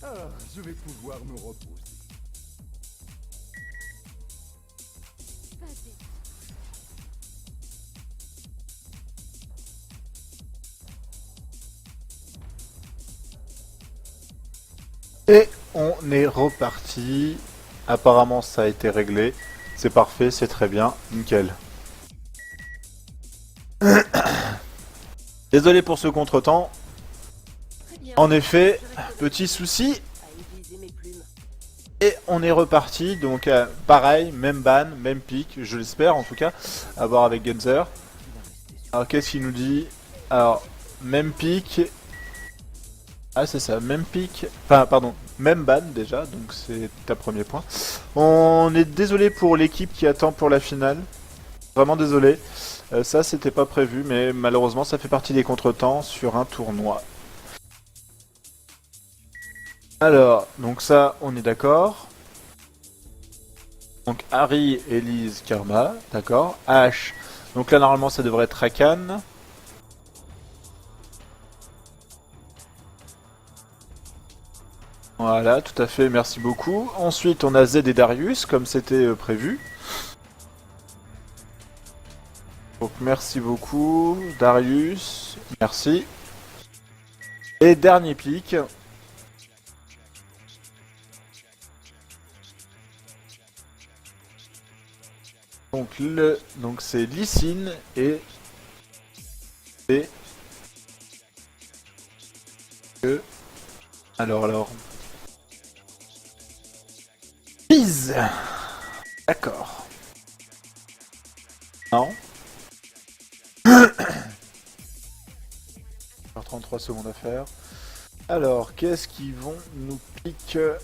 Ah, je vais pouvoir me reposer. Vas-y. Et on est reparti. Apparemment ça a été réglé. C'est parfait, c'est très bien, nickel. Désolé pour ce contretemps. Très bien. En effet, Je reste petit souci. à aiguiser mes plumes. Et on est reparti, donc pareil, même ban, même pick, je l'espère en tout cas, à voir avec Genzer. Alors qu'est-ce qu'il nous dit? Alors, même pick. Ah c'est ça, même pick. Enfin pardon, même ban déjà, donc c'est ta premier point. On est désolé pour l'équipe qui attend pour la finale. Vraiment désolé. Ça c'était pas prévu, mais malheureusement ça fait partie des contretemps sur un tournoi. Alors, donc ça, on est d'accord. Donc Harry, Elise, Karma, d'accord. Ash, donc là normalement ça devrait être Rakan. Voilà, tout à fait, merci beaucoup. Ensuite on a Zed et Darius, comme c'était prévu. Donc merci beaucoup, Darius, merci. Et dernier pic. Donc c'est Lysine et alors Fizz. D'accord. Non. 33 secondes à faire. Alors, qu'est-ce qu'ils vont nous piquer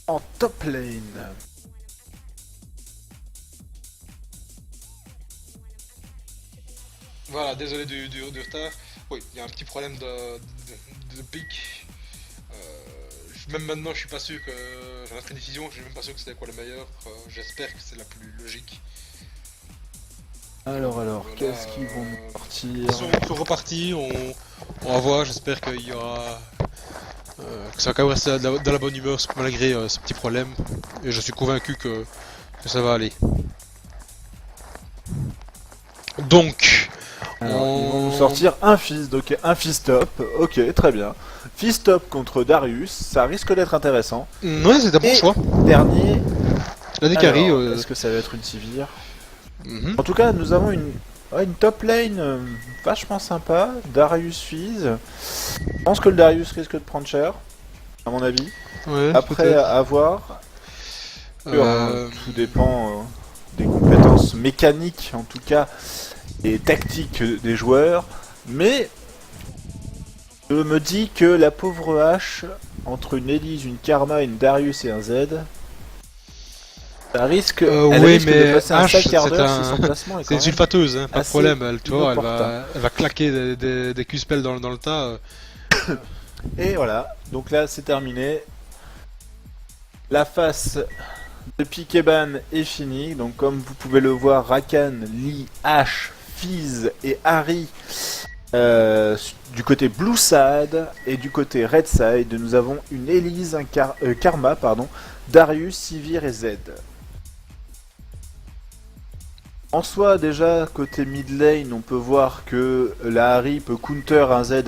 en top lane? Voilà, désolé du retard. Oui, il y a un petit problème de pic. Même maintenant, je suis pas sûr que j'en ai pris une décision. Je suis même pas sûr que c'était quoi le meilleur. J'espère que c'est la plus logique. Alors, Voilà, qu'est-ce qu'ils vont nous sortir? Ils sont repartis. On va voir. J'espère qu'il y aura que ça va quand même rester dans la bonne humeur malgré ce petit problème. Et je suis convaincu que ça va aller. Donc, Alors, ils vont nous sortir un Fizz, donc un Fizz top. Ok, très bien. Fizz top contre Darius, ça risque d'être intéressant. ouais, c'est un bon Et choix. dernier, L'année qui arrive. alors, est-ce que ça va être une Sivir? Mhm. En tout cas, nous avons une top lane vachement sympa. Darius Fizz. Je pense que le Darius risque de prendre cher, à mon avis. Ouais, Après, peut-être. à voir. Euh, Tout dépend des compétences mécaniques, en tout cas, et tactiques des joueurs. Mais je me dis que la pauvre H, entre une Elise, une Karma, une Darius et un Z, ça risque, elle oui, risque de mais passer un H, sale quart d'heure c'est si un- son placement est c'est quand une même sulfateuse, hein, pas de assez problème. Elle, tu vois, inopportun. elle va claquer des Q-spells dans le tas. Et voilà, donc là c'est terminé. La phase de Pikeban est finie. Donc comme vous pouvez le voir, Rakan, Lee, Ash, Fizz et Harry du côté Blue Side et du côté Red Side, nous avons une Elise, un Karma, pardon, Darius, Sivir et Z. En soi, déjà, côté mid lane, on peut voir que la Harry peut counter un Z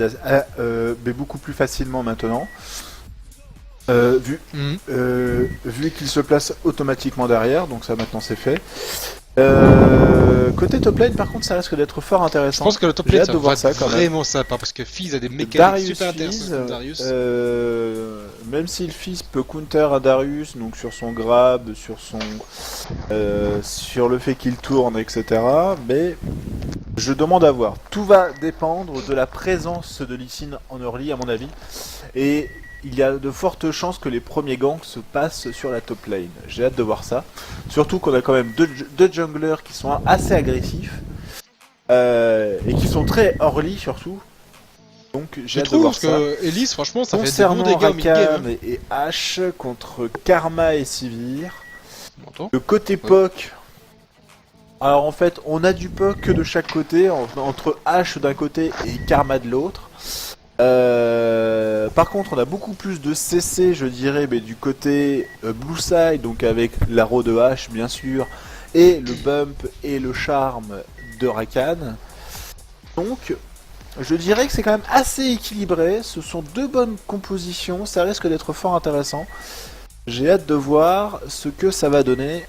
mais beaucoup plus facilement maintenant. Mhm. Vu qu'il se place automatiquement derrière, donc ça maintenant c'est fait. Côté top lane, par contre, ça risque d'être fort Je intéressant. pense que le top J'ai lane, hâte ça de voir va ça être quand même. vraiment sympa parce que Fizz a des mécaniques Darius super Fizz, intéressantes comme Darius. même si le Fizz peut counter à Darius, donc sur son grab, sur le fait qu'il tourne, etc. Mais je demande à voir. Tout va dépendre de la présence de Lysine en early, à mon avis. Et il y a de fortes chances que les premiers ganks se passent sur la top lane. J'ai hâte de voir ça. Surtout qu'on a quand même deux junglers qui sont assez agressifs. Et qui sont très early surtout. Donc j'ai Je hâte de trouve voir parce ça. que Elise, franchement, ça fait des Concernant bons dégâts au mid-game. Rakan et Ash contre Karma et Sivir, Tu m'entends? le côté POC. Alors en fait, on a du POC de chaque côté, entre Ash d'un côté et Karma de l'autre. Par contre, on a beaucoup plus de CC, je dirais, mais du côté Blue Side, donc avec l'arrow de hache, bien sûr, et le bump et le charme de Rakan. Donc, je dirais que c'est quand même assez équilibré. Ce sont deux bonnes compositions, ça risque d'être fort intéressant. J'ai hâte de voir ce que ça va donner,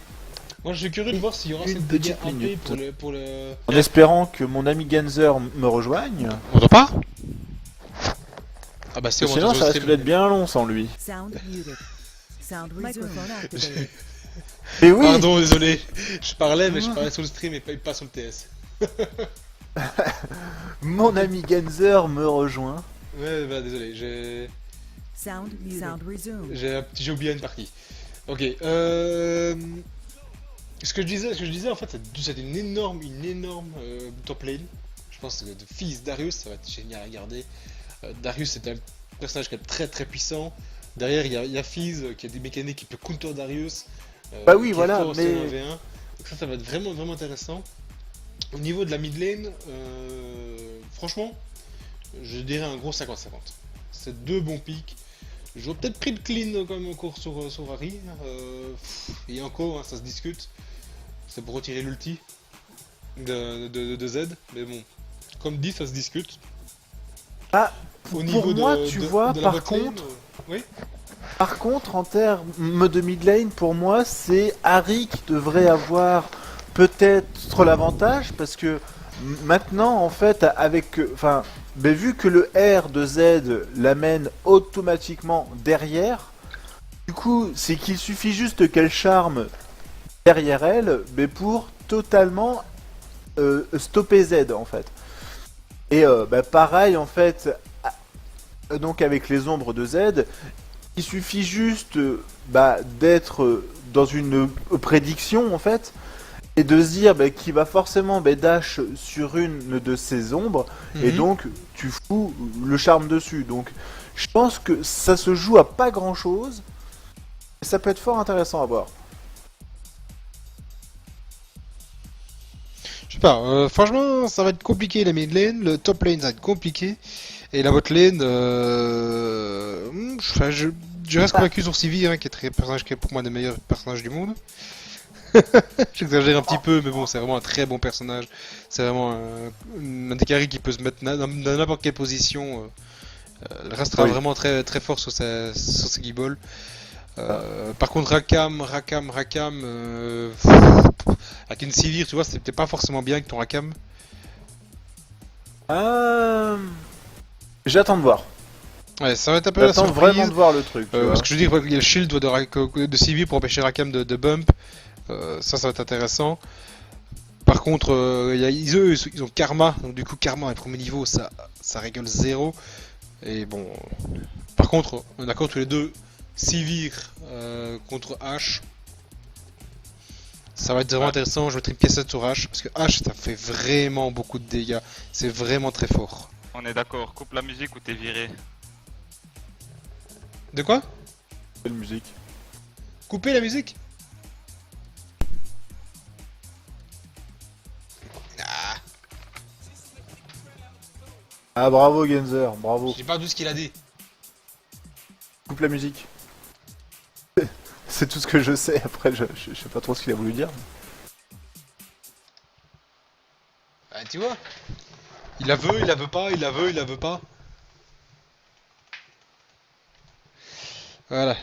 Moi, je suis curieux de voir s'il y aura Une cette petite dégâts AP minute. pour le... en espérant que mon ami Genzer me rejoigne. On entend pas? Ah bah si, on Sinon, entend ça sur le risque stream. d'être bien long sans lui. Sound muted. Sound microphone activated. Mais oui, Pardon, désolé. Je parlais, mais je parlais sur le stream et pas sur le TS. mon ami Genzer me rejoint. Ouais, bah désolé, j'ai... Sound muted. Sound resumed. J'ai oublié une partie. Ok, ce que je disais en fait, c'est une énorme top lane. Je pense que de fils Darius, ça va être génial à regarder. Darius c'est un personnage qui est très très puissant. Derrière il y a Fizz qui a des mécaniques qui peut counter Darius. Bah oui, qui est voilà, fort aussi mais- en 1v1. Donc ça va être vraiment vraiment intéressant. Au niveau de la mid lane, franchement, je dirais un gros 50-50. C'est deux bons pics. J'aurais peut-être pris le clean quand même encore sur Harry. Et encore, hein, ça se discute. C'est pour retirer l'ulti de Z. Mais bon, comme dit, ça se discute. Ah, Au pour moi, tu vois, la par bot lane, contre, oui. Par contre, en termes de mid lane, pour moi, c'est Harry qui devrait avoir peut-être l'avantage parce que maintenant, en fait, avec, enfin, ben, vu que le R de Z l'amène automatiquement derrière, du coup, c'est qu'il suffit juste qu'elle charme derrière elle, mais pour totalement stopper Z en fait. Et ben, pareil en fait, donc avec les ombres de Z. Il suffit juste bah, d'être dans une prédiction en fait et de se dire bah, qu'il va forcément bah, dash sur une de ces ombres et Mhm. donc tu fous le charme dessus. Donc je pense que ça se joue à pas grand chose. Ça peut être fort intéressant à voir. Je sais pas, franchement, ça va être compliqué la mid lane, le top lane ça va être compliqué, et la bot lane, enfin, je reste convaincu sur Sivir, hein, qui est très personnage qui est pour moi des meilleurs personnages du monde. J'exagère un petit peu, mais bon, c'est vraiment un très bon personnage. C'est vraiment un des carrés qui peut se mettre dans n'importe quelle position. Elle restera Oui. vraiment très très fort sur ses guibolles. Par contre, Rakam, avec une Sivir, tu vois, c'était pas forcément bien avec ton Rakam. Euh... J'attends de voir. Ouais, ça va être un peu la J'attends surprise. vraiment de voir le truc. Tu vois. Parce que je veux dire, il y a le shield de Sivir pour empêcher Rakam de bump. Ça va être intéressant. Par contre, ils ont Karma, donc du coup, Karma à premier niveau, ça régule 0. Et bon. Par contre, on est d'accord tous les deux, Sivir contre H. Ça va être vraiment intéressant. Je mettrai une pièce sur H parce que H ça fait vraiment beaucoup de dégâts. C'est vraiment très fort. On est d'accord, coupe la musique ou t'es viré. De quoi? Quelle musique. Couper la musique? Ah bravo Genzer, bravo. J'ai pas vu ce qu'il a dit. Coupe la musique. C'est tout ce que je sais, après je sais pas trop ce qu'il a voulu dire. Bah, tu vois. Il la veut, il la veut pas, il la veut, il la veut pas. Voilà.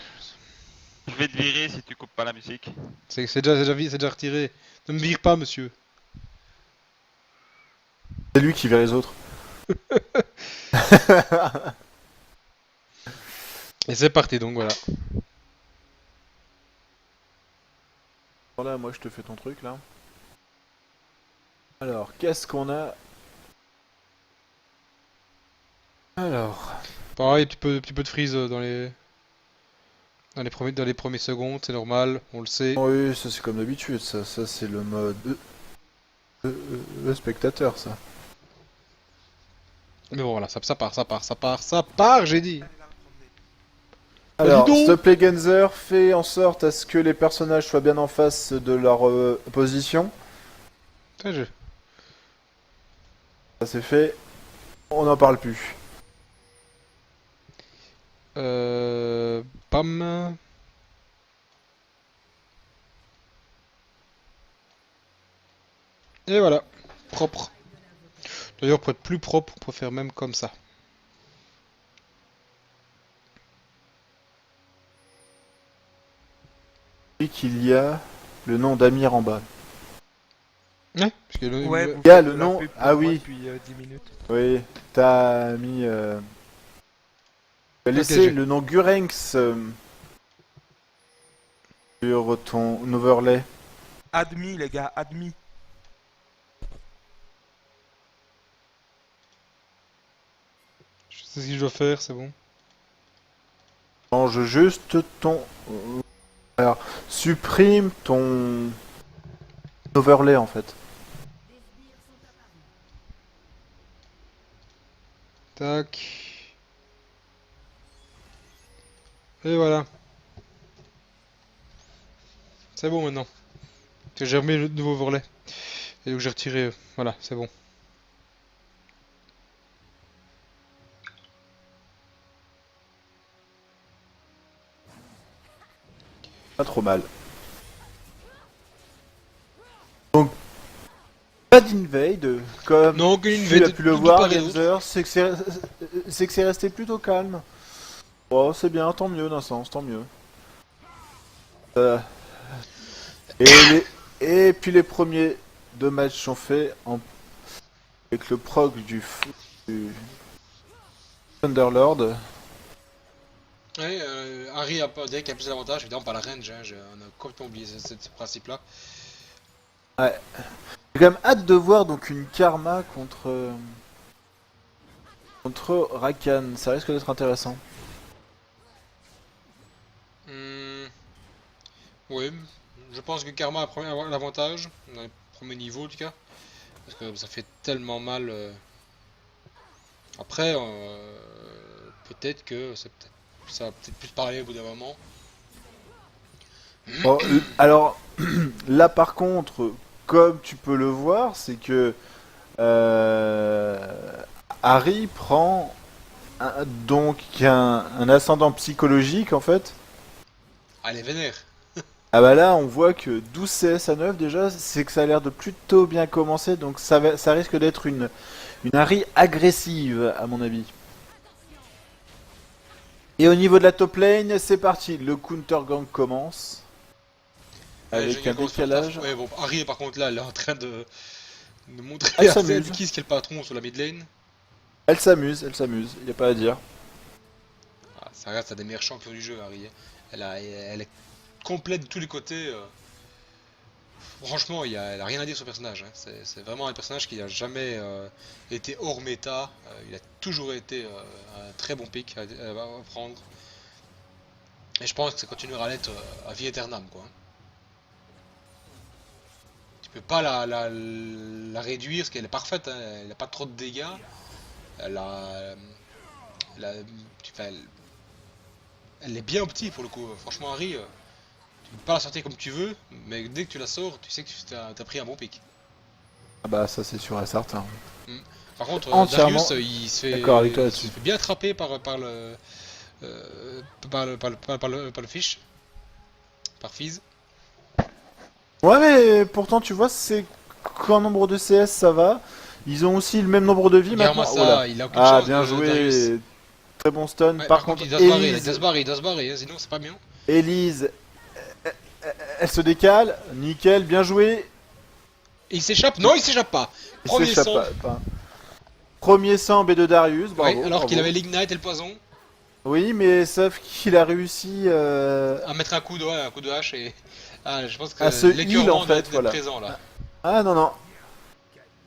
Je vais te virer si tu coupes pas la musique. C'est déjà retiré. Ne me vire pas, monsieur. C'est lui qui vire les autres. Et c'est parti, donc voilà. Voilà, moi je te fais ton truc là. Alors, qu'est-ce qu'on a? Alors, Pareil, petit peu de freeze dans les premiers secondes, c'est normal, on le sait. oui, ça c'est comme d'habitude, ça c'est le mode spectateur ça. Mais bon, voilà, ça part, j'ai dit. Alors, dis donc. s'il te plaît Genzer, fais en sorte à ce que les personnages soient bien en face de leur position. Putain, Ça c'est fait, on n'en parle plus. Pam. Et voilà, propre. D'ailleurs, pour être plus propre, on peut faire même comme ça. Et qu'il y a le nom d'Amir en bas. Ouais, parce que Ouais, Il y a faites le de la nom- pub pour ah moi oui. depuis 10 minutes. Oui, t'as mis. Tu as laissé j'ai- le nom Gurenx sur ton overlay. Admis, les gars, admis. je sais ce que je dois faire, c'est bon. Change juste ton. Alors, supprime ton overlay en fait. Tac. Et voilà. C'est bon maintenant. Parce que j'ai remis le nouveau overlay. Et donc j'ai retiré. Voilà, c'est bon. Pas trop mal. Donc, pas d'invade, comme Non, aucune tu invade, as pu le tout voir, part et d'autre. Genzer, c'est que c'est resté plutôt calme. Oh, c'est bien, tant mieux d'un sens, tant mieux. Et, et puis les premiers deux matchs sont faits avec le proc du Thunderlord. Ouais, Harry a pas, Derek a plus d'avantages, évidemment par la range, hein, on a complètement oublié ce principe-là. J'ai quand même hâte de voir donc une Karma contre Rakan, ça risque d'être intéressant. Oui, je pense que Karma a l'avantage, dans les premiers niveaux en tout cas, parce que ça fait tellement mal. Après, peut-être que ça va peut-être plus parler au bout d'un moment. Bon, alors là par contre, comme tu peux le voir, c'est que Harry prend un ascendant psychologique en fait. Allez, vénère. Ah bah là on voit que 12 CS à 9 déjà, c'est que ça a l'air de plutôt bien commencer, donc ça risque d'être une Harry agressive à mon avis. Et au niveau de la top lane, c'est parti, le counter gang commence. Avec un décalage. Ouais, bon, Harry par contre là, elle est en train de montrer Elle à s'amuse. qui est le patron sur la mid lane. Elle s'amuse, y a pas à dire. Ah, ça reste un des meilleurs champions du jeu, Harry. Elle est complète de tous les côtés. Franchement, elle a rien à dire sur le personnage. Hein. C'est vraiment un personnage qui n'a jamais été hors méta. Il a toujours été un très bon pick à prendre. Et je pense que ça continuera à l'être à vie éternelle, quoi. Tu peux pas la réduire parce qu'elle est parfaite. Hein. Elle n'a pas trop de dégâts. Elle a, enfin, elle est bien optique pour le coup. Franchement, Harry. Tu peux pas la sortir comme tu veux, mais dès que tu la sors, tu sais que tu as pris un bon pic. Ah bah ça c'est sûr et certain. Par contre, Entièrement Darius, il se fait, d'accord avec toi il là-dessus. se fait bien attraper par le fish, par Fizz. Ouais mais pourtant tu vois c'est qu'en nombre de CS ça va. Ils ont aussi le même nombre de vies maintenant. Regarde-moi Oh là. ça, il a aucune Ah chance bien de Darius. joué. Très bon stun. Ouais, par contre il doit se barrer, Elise, il doit se barrer, hein, sinon c'est pas bien. Elise, elle se décale. Nickel, bien joué. Et il s'échappe? Non, il s'échappe pas. Il Premier s'échappe sang. pas. Premier sang B de Darius, bravo. Ouais, alors bravo. qu'il avait l'ignite et le poison. Oui mais sauf qu'il a réussi À mettre un coup de hache et... Ah, je pense que à se heal l'écœurement en doit fait, être voilà. présent là. Ah non non.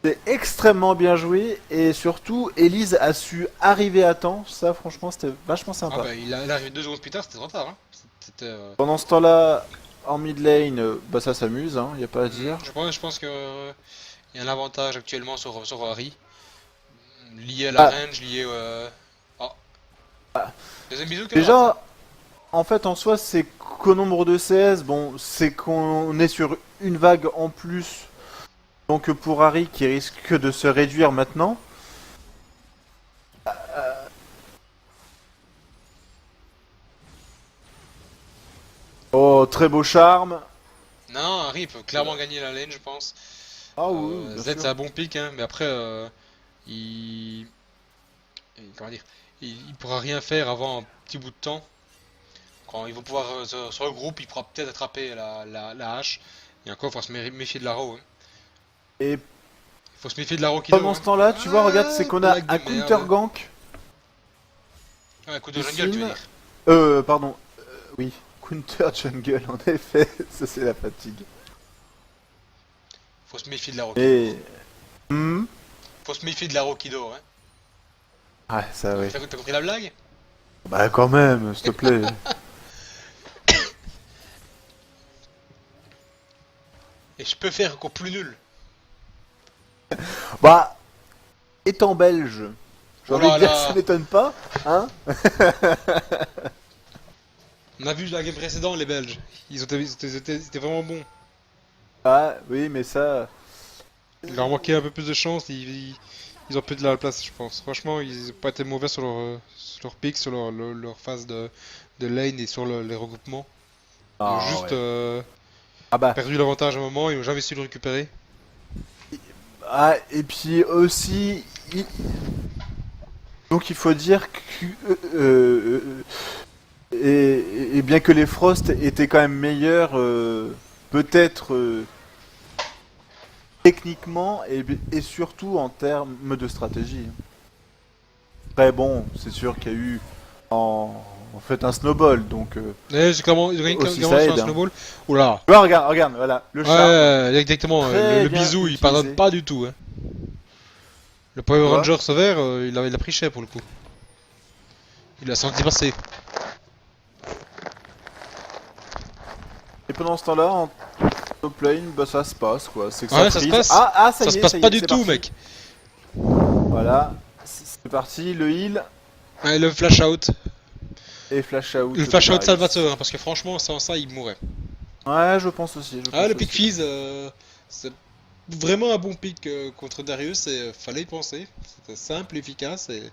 C'est extrêmement bien joué et surtout Elise a su arriver à temps, ça franchement c'était vachement Ah sympa. bah, il est arrivé 2 secondes plus tard, c'était trop tard. Hein. C'était... Pendant ce temps-là, en mid lane, bah ça s'amuse, y a pas à dire. Je pense que il y a un avantage actuellement sur Harry. Lié à la range, lié Oh. Deuxième bisou, Déjà, en fait en soi c'est qu'au nombre de CS, bon c'est qu'on est sur une vague en plus. Donc pour Harry qui risque de se réduire maintenant. très beau charme. Non, Harry peut clairement gagner la lane, je pense. Ah oui, bien Z, sûr. c'est un bon pick, hein, mais après, comment dire, il pourra rien faire avant un petit bout de temps. Quand ils vont pouvoir se regrouper, il pourra peut-être attraper la hache. Et encore, il faut se méfier de l'arrow. Hein. Et Il faut se méfier de l'arrow qui dort. pendant ce temps-là, tu vois, regarde, c'est qu'on a blague de un merde. counter gank. Un coup de Ici, jungle, tu veux dire. Pardon. Oui, counter jungle, en effet. Ça, c'est la fatigue. Faut se méfier de l'arrow. Et. Hmm. Faut se méfier de l'arrow qui dort. Hein. Ouais, ça, oui. T'as compris la blague? Bah, quand même, s'il te plaît. Et je peux faire encore plus nul. Bah, étant belge, j'ai Oh envie de là dire, là. ça m'étonne pas, hein. On a vu la game précédente, les Belges. C'était vraiment bon. Ah, oui, mais ça. Il leur manquait un peu plus de chance. Ils ont peu de la place, je pense. Franchement, ils n'ont pas été mauvais sur leur pick, sur leur phase de lane et sur les regroupements. Ils ont Ah, juste ouais. Ah bah. perdu l'avantage à un moment, ils n'ont jamais su le récupérer. Ah, et puis aussi. Donc il faut dire que. Et bien que les Frost étaient quand même meilleurs, peut-être techniquement et surtout en termes de stratégie. Après bon, c'est sûr qu'il y a eu en fait un snowball, donc... C'est clairement, ils ont gagné Aussi, clairement ça sur un aide, hein. snowball. Oula. Ouais, regarde, voilà, le charme. Ouais, exactement. Très Le bien bisou, il utilisé. pardonne pas du tout. Hein. Le Power Ouais. Ranger sévère, il a pris cher pour le coup. Il a senti passer. Et pendant ce temps-là, en top lane, bah ça se passe quoi. C'est que Ouais, ça ça se freeze. passe. Ah, ça Ça y se est, passe ça y pas est, du c'est tout, parti. mec. Voilà, c'est parti, le heal Ouais, le flash out. et flash out. Le flash out pareil. Salvatore, hein, parce que franchement, sans ça, il mourrait. Ouais, je pense aussi. Ah, le pick Fizz, c'est vraiment un bon pick contre Darius et fallait y penser. C'était simple, efficace et.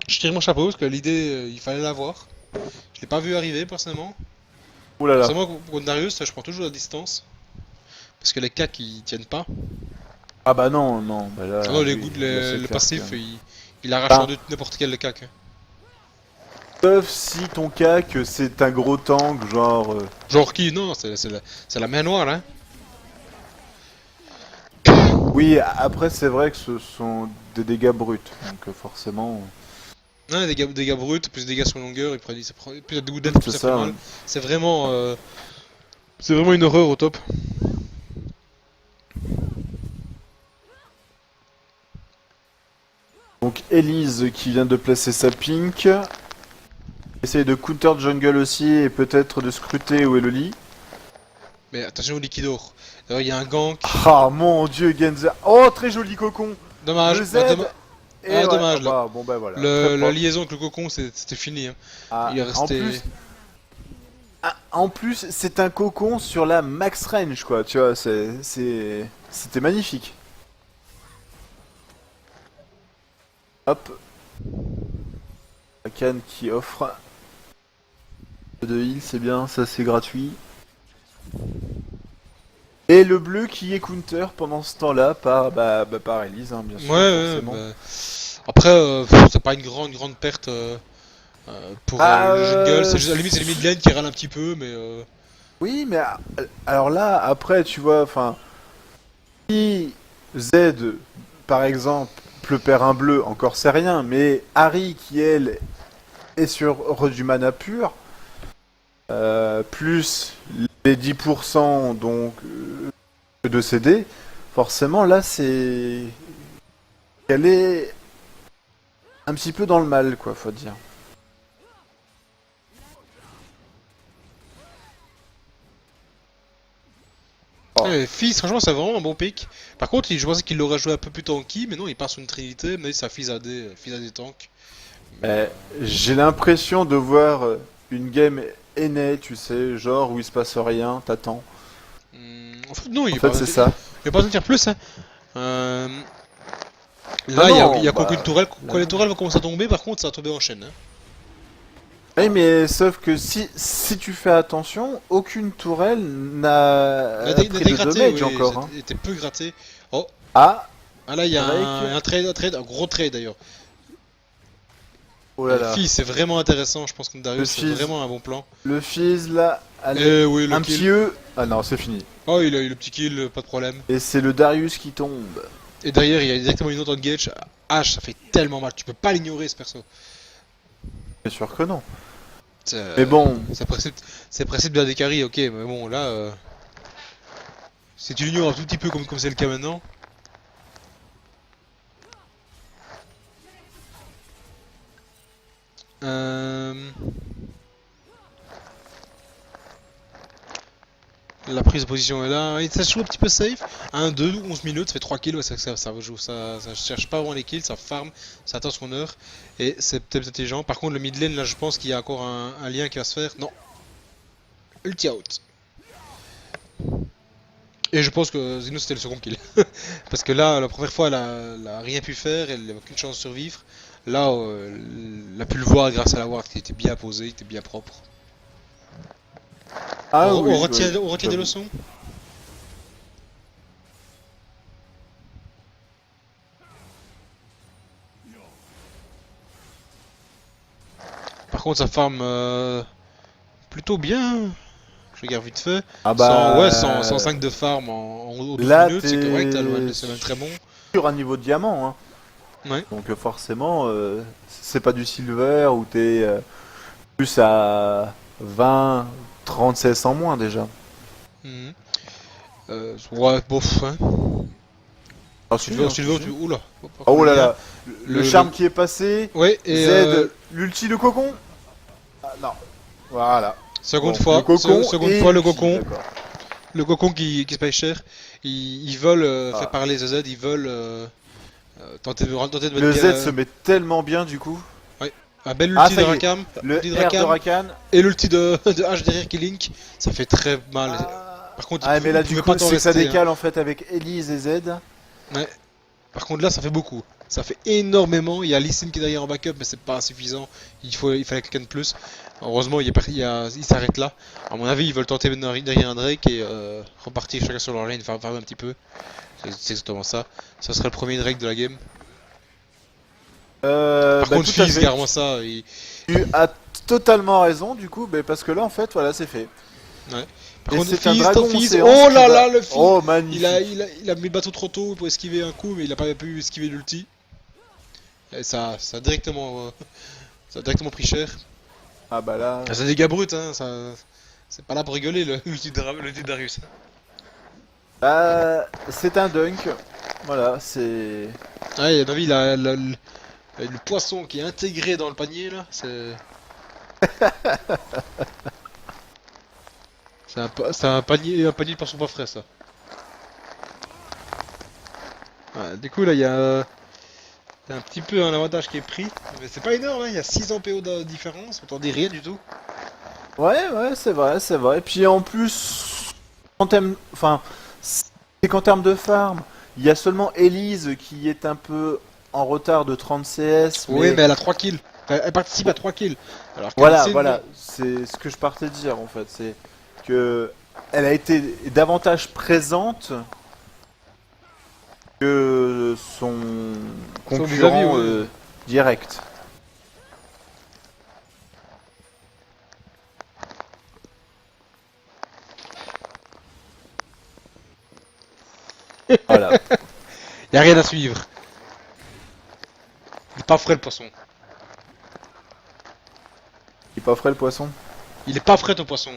Je tire mon chapeau parce que l'idée, il fallait l'avoir. Je l'ai pas vu arriver personnellement. Ouh là là. Personnellement, contre Darius, je prends toujours la distance. Parce que les cacs ils tiennent pas. Ah bah non, non. Bah là, Ah non, oui, là, c'est le clair passif, que- il arrache Ah. en deux n'importe quel cac. Hein. Sauf si ton cac c'est un gros tank, genre. Genre qui? Non, c'est la main noire, hein. Oui, après c'est vrai que ce sont des dégâts bruts, donc forcément. Non, dégâts bruts, plus dégâts sur longueur, plus de dégâts d'aide, plus C'est ça fait ça. mal. C'est vraiment une horreur au top. Donc Elise qui vient de placer sa pink. Essaye de counter jungle aussi et peut-être de scruter où est le lit. Mais attention au Liquidor. D'ailleurs, il y a un gank. Ah mon dieu, Genza. Oh, très joli cocon. Dommage. Le Z. Ah, Et Ah, dommage, là. bah, bon bah voilà. La Très propre. liaison avec le cocon, c'était fini. Hein. Ah, Il est resté. En plus, c'est un cocon sur la max range, quoi. Tu vois, c'était magnifique. Hop. La canne qui offre de heal, c'est bien, ça c'est gratuit. Et le bleu qui est counter pendant ce temps-là par par Elise, hein, bien sûr. Ouais, forcément. bah, après, c'est pas une grande perte pour le jungle. C'est juste, à la limite, c'est les mid lane qui râlent un petit peu, mais. Oui, mais alors là, après, tu vois, enfin, si Z, par exemple, perd un bleu, encore c'est rien, mais Harry, qui elle, est sur du mana pur, plus les 10% donc de CD, forcément là c'est... Elle est un petit peu dans le mal, quoi, faut dire. Oh. Fizz, franchement, c'est vraiment un bon pick. Par contre, je pensais qu'il l'aurait joué un peu plus tanky, mais non, il part sur une trinité, mais ça Fizz a des tanks. J'ai l'impression de voir une game aînée, tu sais, genre où il se passe rien, t'attends. En fait, non, En fait, c'est ça. Il n'y a pas besoin de dire plus, hein. Là, Ah il non, y a bah, qu'aucune tourelle. Quand là, les tourelles vont commencer à tomber, par contre, ça va tomber en chaîne. Hein. Oui, mais sauf que si tu fais attention, aucune tourelle n'a Il a pris de gratté, damage oui, encore. Hein. il était peu gratté. Oh, Ah, ah là il y a Drake. un trade, un gros trade d'ailleurs. oh là là. Fizz, c'est vraiment intéressant, je pense que Darius c'est Fizz. vraiment un bon plan. Le Fizz là, allez, Oui, le un kill. petit E. Ah non, c'est fini. Oh, il a eu le petit kill, pas de problème. Et c'est le Darius qui tombe. Et derrière, il y a directement une autre engage. H, ça fait tellement mal, tu peux pas l'ignorer ce perso. Bien sûr que non. C'est- Mais bon, C'est précède bien des carries, ok, mais bon, là. Si tu l'ignores un tout petit peu comme c'est le cas maintenant. La prise de position est là, et ça se joue un petit peu safe. 1, 2, 11 minutes, ça fait 3 kills, ouais, ça cherche pas vraiment les kills, ça farm, ça attend son heure. Et c'est peut-être intelligent. Par contre, le mid lane, là, je pense qu'il y a encore un lien qui va se faire. Non. Ulti out. Et je pense que Zeno c'était le second kill. Parce que là, la première fois, elle a rien pu faire, elle n'avait aucune chance de survivre. Là, elle a pu le voir grâce à la ward qui était bien posée, qui était bien propre. ah on, oui, on retient, ouais, on retient des j'avoue. leçons. Par contre, ça farm plutôt bien. Je regarde vite fait. Ah bah, 105 de farm en 12 là, minutes, c'est t'es correct, c'est même très bon. sur un niveau de diamant. Hein. Ouais. Donc forcément, c'est pas du silver où t'es plus à 20, 30 CS en moins déjà. Mhm. Ouais, bof, hein. Ah, Tu veux, oula. Oh là là, le Le- charme qui est passé, Ouais, et Z, l'ulti, le cocon. Ah non, voilà. seconde Bon, fois, le cocon seconde et fois le l'ulti, cocon. d'accord. Le cocon qui se paye cher. Ils veulent Ah. faire parler ZZ, ils veulent tenter de mettre Le bien- Z se met tellement bien du coup. un bel Ah, ulti ça de y est. Rakam, Le ulti de R de Rakam, Rakan. et l'ulti de H derrière qui link, ça fait très mal. Par contre, Ah mais là il du pouvait coup pas t'en c'est que ça rester, hein. décale en fait avec Elise et Z. Par contre là ça fait beaucoup. Ça fait énormément. Il y a Lee Sin qui est derrière en backup mais c'est pas suffisant. Il fallait quelqu'un de plus. Heureusement il s'arrête là. À mon avis ils veulent tenter derrière un Drake et repartir chacun sur leur lane, faire un petit peu. C'est exactement ça. Ça serait le premier Drake de la game. Par contre tout à Fizz, fait. carrément ça. Tu as totalement raison du coup, parce que là en fait voilà c'est fait. Par Et contre c'est un Fizz, dragon Fizz, séance oh qui là va- là le Fizz. Oh magnifique. Il a mis le bateau trop tôt pour esquiver un coup, mais il a pas pu esquiver l'ulti. Et ça a directement pris cher. Ah bah là. Ah, c'est des dégâts bruts, hein. C'est pas là pour rigoler l'ulti de Darius. C'est un dunk. Voilà, c'est. Ouais, à mon avis, il a le poisson qui est intégré dans le panier là. C'est un panier de poisson pas frais ça. Ouais, du coup là il y a un petit peu un avantage qui est pris, mais c'est pas énorme, hein. Il y a 6 en PO de différence, on t'en dit rien du tout. Ouais, c'est vrai, c'est vrai. Et puis en plus, en termes, enfin, c'est qu'en termes de farm, il y a seulement Elise qui est un peu en retard de 30 CS. Oui, mais elle a 3 kills. Enfin, elle participe à 3 kills. Alors que Voilà, Lee Sin, voilà, c'est ce que je partais dire en fait, c'est que elle a été davantage présente que son concurrent vis-à-vis, ouais. direct. Voilà. y a rien à suivre. Il est pas frais le poisson. Il est pas frais le poisson. Il est pas frais ton poisson.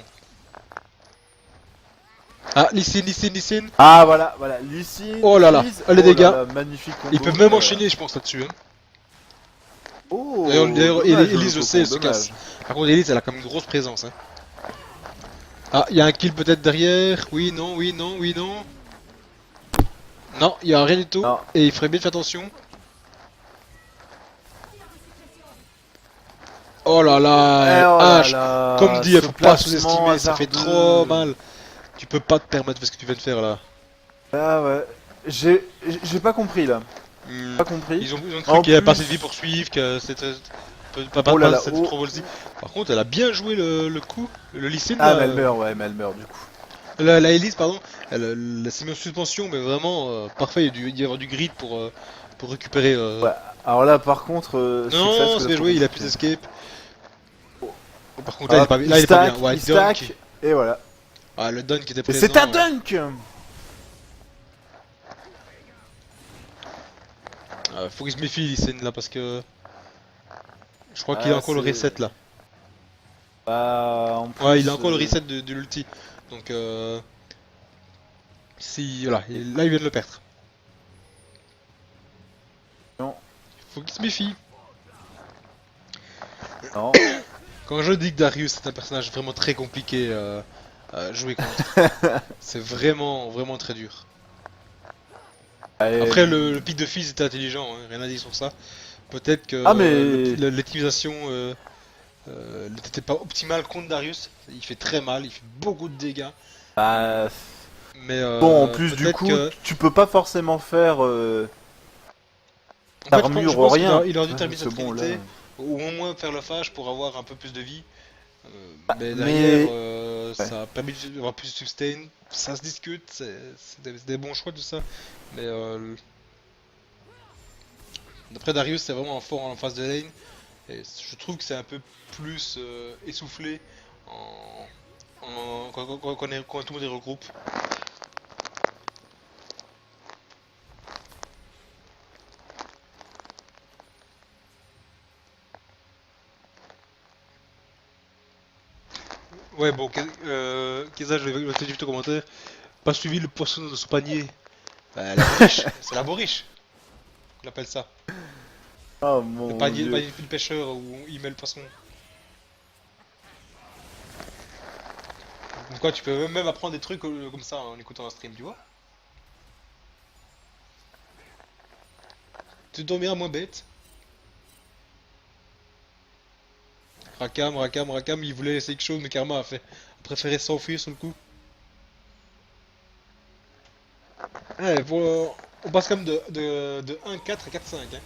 Ah, Lee Sin. Ah voilà, Lucie. Oh là là, les dégâts. Magnifique combo. Ils peuvent même enchaîner, je pense, là-dessus. Hein. Oh, D'ailleurs, dommage, Elise, je le sais, elle cocon, se casse. dommage. Par contre, Elise, elle a quand même une grosse présence. Hein. Ah, il y a un kill peut-être derrière. Oui, non. Non, il y a rien du tout. Non. Et il ferait bien de faire attention. Oh là Eh, là, oh là H. là, Comme dit, il ce faut pas placement sous-estimer, ça fait hasardeux. trop mal. Tu peux pas te permettre de faire ce que tu viens de faire là. Ah ouais, j'ai pas compris là. Pas compris. Ils ont En cru qu'il y avait pas plus- assez de vie pour suivre, que c'était... Pas Oh là pas là, cette oh. Pro Ballsy. Par contre, elle a bien joué le coup. Le Lee Sin, Ah, là, mais elle meurt, ouais, mais elle meurt du coup. la Elise, pardon, elle s'est mise en suspension, mais vraiment parfait. Il y a dû y avoir du grid pour récupérer. Ouais, alors là, par contre, Success, Non, c'est bien trop joué, il a plus compliqué. d'escape. Par contre, là, Hop, il est pas bien. Ouais, il stack, dunk. et voilà. Ah, le dunk qui était Et présent. c'est un dunk. Faut qu'il se méfie, Lee Sin, là, parce que. Je crois qu'il a Ah, encore le c'est- reset là. Bah, en plus, Ouais, il a encore le reset de l'ulti. Donc, si. Voilà, là, il vient de le perdre. Non. Faut qu'il se méfie. Non. Quand je dis que Darius c'est un personnage vraiment très compliqué à jouer contre, c'est vraiment, vraiment très dur. Allez, Après, le pic de Fizz était intelligent, hein, rien à dire sur ça. Peut-être que Ah, mais- l'utilisation n'était pas optimale contre Darius. Il fait très mal, il fait beaucoup de dégâts. bah, Mais bon, en plus, du peut-être coup, que- tu peux pas forcément faire en fait, armure je pense qu'il rien. il aurait dû Ouais, terminer parce cette que bon, là- trinité, ou au moins faire le phage pour avoir un peu plus de vie. Mais mais- derrière, Ouais. ça a permis d'avoir plus de sustain. Ça se discute, c'est des bons choix tout ça. Mais d'après Darius, c'est vraiment fort en phase de lane. Et je trouve que c'est un peu plus essoufflé quand tout le monde est regroupe. Ouais, bon, Keza, je vais te dire au commentaire. Pas suivi le poisson de son panier. La boriche, c'est la boriche. On appelle ça. Oh mon Le panier, Dieu. le pêcheur où il met le poisson. Donc quoi, tu peux même apprendre des trucs comme ça en écoutant un stream, tu vois. Tu dormiras moins bête. Rakam, il voulait essayer quelque chose, mais Karma a préféré s'enfuir sur le coup. Ouais, on passe quand même de 1-4 à 4-5. Hein.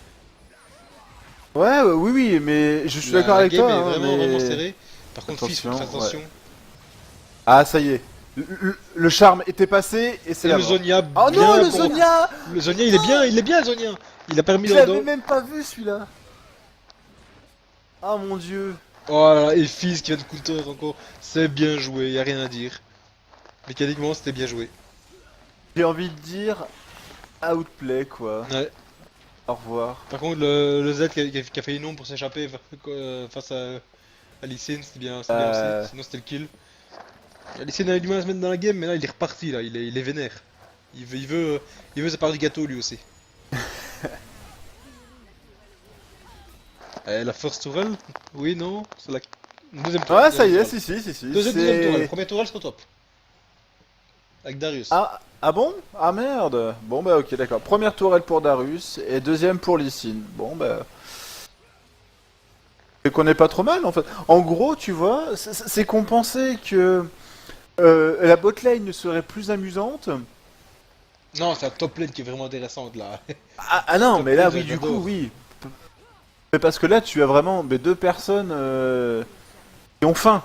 Ouais, oui, mais je suis d'accord La avec game toi. est hein, vraiment, mais- vraiment serré. Par contre, Fizz, faut Attention, faire attention. Ah, ça y est. Le charme était passé et c'est Et la le mort. Zonia, Oh bien non, le con- Zonia. Le Zonia, il est bien, le Zonia. Il a permis Je de l'avais même pas vu celui-là. Ah mon dieu. Oh là là, et Fizz qui vient de counter encore. C'est bien joué, y a rien à dire. Mécaniquement, c'était bien joué. J'ai envie de dire outplay quoi. Ouais. Au revoir. Par contre, le Z qui a failli non pour s'échapper face à Lee Sin, c'était bien aussi. Sinon, c'était le kill. Lee Sin avait du mal à se mettre dans la game, mais là, il est reparti. Là, il est vénère. Il veut sa part du gâteau lui aussi. La first tourelle? Oui, non? C'est la deuxième tourelle. Ouais, ça y est, Deuxième si. Deuxième c'est- tourelle. Première tourelle, c'est au top. Avec Darius. Ah bon? Ah merde. Bon bah ok, d'accord. Première tourelle pour Darius et deuxième pour Lee Sin. Bon bah... C'est qu'on est pas trop mal en fait. En gros, tu vois, c'est qu'on pensait que la botlane ne serait plus amusante. Non, c'est la top lane qui est vraiment intéressante là. Ah non, Top mais là lane, oui, du j'adore. coup, oui. Mais parce que là, tu as vraiment deux personnes qui ont faim.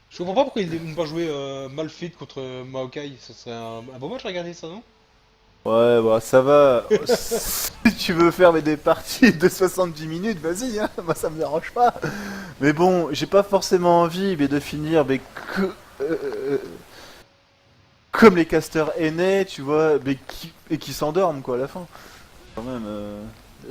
Je comprends pas pourquoi ils n'ont pas joué Malphite contre Maokai. Ce serait un bon match à regarder ça, non? Ouais, bah ça va. Si tu veux faire des parties de 70 minutes, vas-y, hein. Moi ça me dérange pas. Mais bon, j'ai pas forcément envie de finir comme les casters aînés, tu vois, et qui s'endorment quoi à la fin. Quand même,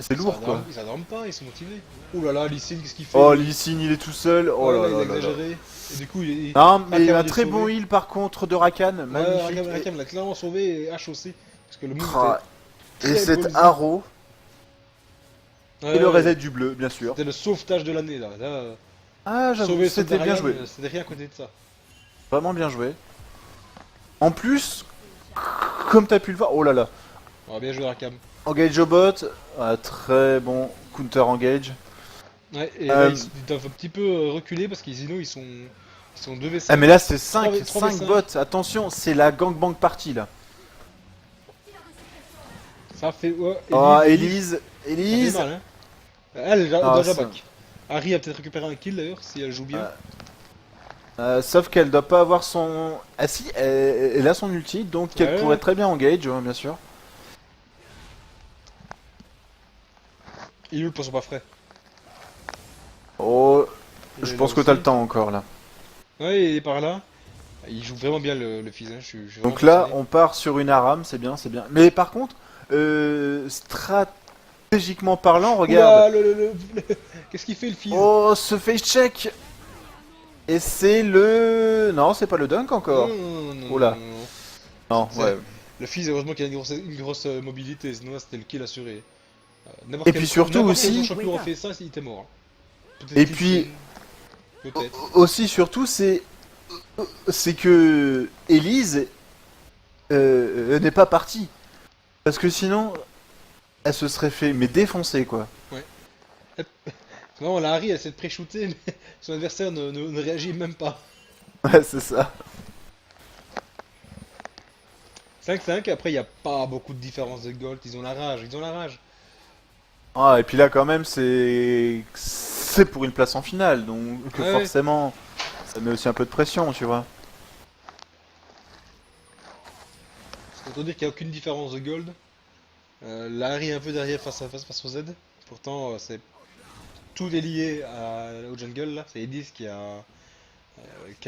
c'est lourd quoi. Ils s'adorment pas, ils sont motivés. Ouh là là, Lee Sin, qu'est-ce qu'il fait? Oh, Lee Sin, il est tout seul. Oh Ouais, là là, il là a là là. exagéré. Et du coup, il Non, mais Rakan a un dû très le bon sauver. heal par contre de Rakan, Ouais, magnifique. Rakam l'a clairement sauvé et H aussi. Parce que le move Ah, était et très cet beau, arrow Ouais, et le ouais. reset du bleu, bien sûr. C'était le sauvetage de l'année là. Ah, j'avoue, Sauver c'était bien joué. C'était rien à côté de ça. Vraiment bien joué. En plus, comme t'as pu le voir, oh là là, Oh, bien joué Rakam. engage au bot, très bon counter engage. Ouais, et là, ils doivent un petit peu reculer parce qu'ils sinon ils sont 2v5. Ah mais là c'est 5 3v5. bots, attention, c'est la gangbang party là. Ça fait. Ouais, Oh, Elise. Elise, Ça fait mal, hein. Elle doit Ah, déjà ça- back. Harry a peut-être récupéré un kill d'ailleurs, si elle joue bien. Sauf qu'elle doit pas avoir son... Ah si, elle a son ulti, donc elle Ouais. pourrait très bien engage, ouais, bien sûr. Il est où le poisson pas frais? Oh, Il je est pense là que t'as aussi. le temps encore là. Ouais, il est par là. Il joue vraiment bien le fils, hein. Je suis vraiment Donc là, impressionné. on part sur une Aram, c'est bien, c'est bien. Mais par contre, stratégiquement parlant, regarde. Oula, Qu'est-ce qu'il fait le fils? Oh, ce face check. Et c'est le... Non, c'est pas le dunk encore. Non. Oula. Non, C'est- ouais. Le fils, heureusement qu'il a une grosse mobilité, sinon là, c'était le kill assuré. Et puis surtout aussi- champion aurait fait ça, il était mort. Hein. Peut-être Et qu'il puis- s'est- Peut-être. Aussi, surtout, c'est que Elise n'est pas partie. Parce que sinon, elle se serait fait mais défoncer quoi. Non, la Harry, elle essaie de pré-shooter, mais son adversaire ne réagit même pas. Ouais, c'est ça. 5-5, après, il n'y a pas beaucoup de différence de gold. Ils ont la rage. Ah, et puis là, quand même, c'est pour une place en finale, donc que Ouais. forcément, ça met aussi un peu de pression, tu vois. Autant dire qu'il n'y a aucune différence de gold. La Harry est un peu derrière face au Z. Pourtant, tout est lié au jungle là. C'est Edis qui a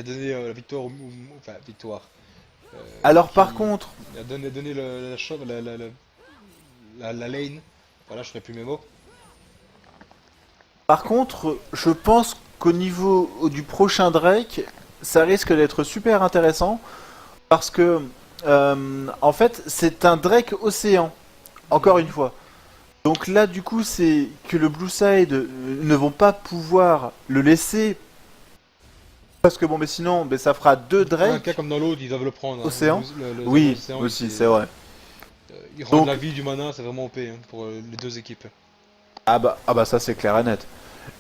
donné la victoire, enfin victoire. Alors, Qui par contre, a donné la, shot- la lane. Voilà, je ferai plus mes mots. je pense qu'au niveau du prochain Drake, ça risque d'être super intéressant parce que, en fait, c'est un Drake océan, encore une fois. Donc là, du coup, c'est que le Blue Side ne vont pas pouvoir le laisser parce que bon, mais sinon, ben, ça fera deux Un cas Drake. comme dans l'autre, ils doivent le prendre. hein. Océan Le Oui, océan, aussi, c'est vrai. Ils rendent Donc- la vie du mana, c'est vraiment OP hein, pour les deux équipes. Ah bah ça c'est clair et net.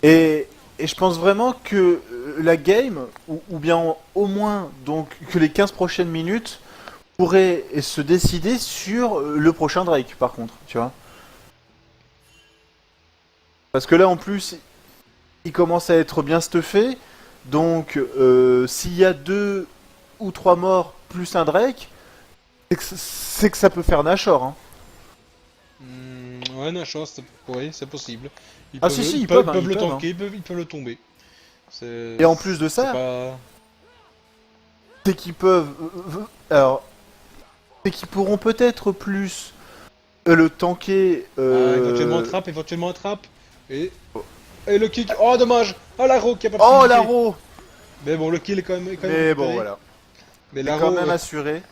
Et je pense vraiment que la game, ou bien au moins donc que les 15 prochaines minutes pourraient se décider sur le prochain Drake par contre, tu vois. Parce que là en plus, il commence à être bien stuffé, donc s'il y a 2 ou 3 morts plus un Drake, c'est que ça peut faire Nashor. Hein. Ouais, Nashor, oui, c'est possible. Ah, si, si, ils peuvent, hein, le ils peuvent, tanker, ils peuvent le tomber. Et en plus de c'est ça, pas... c'est qu'ils peuvent. Alors. C'est qu'ils pourront peut-être plus le tanker. éventuellement un trap. Et le kick. Oh, dommage! Oh, l'aro qui a pas pu Oh, kicker. l'aro. Mais bon, le kill est quand même. Mais bon, voilà. Mais C'est l'aro. quand même assuré.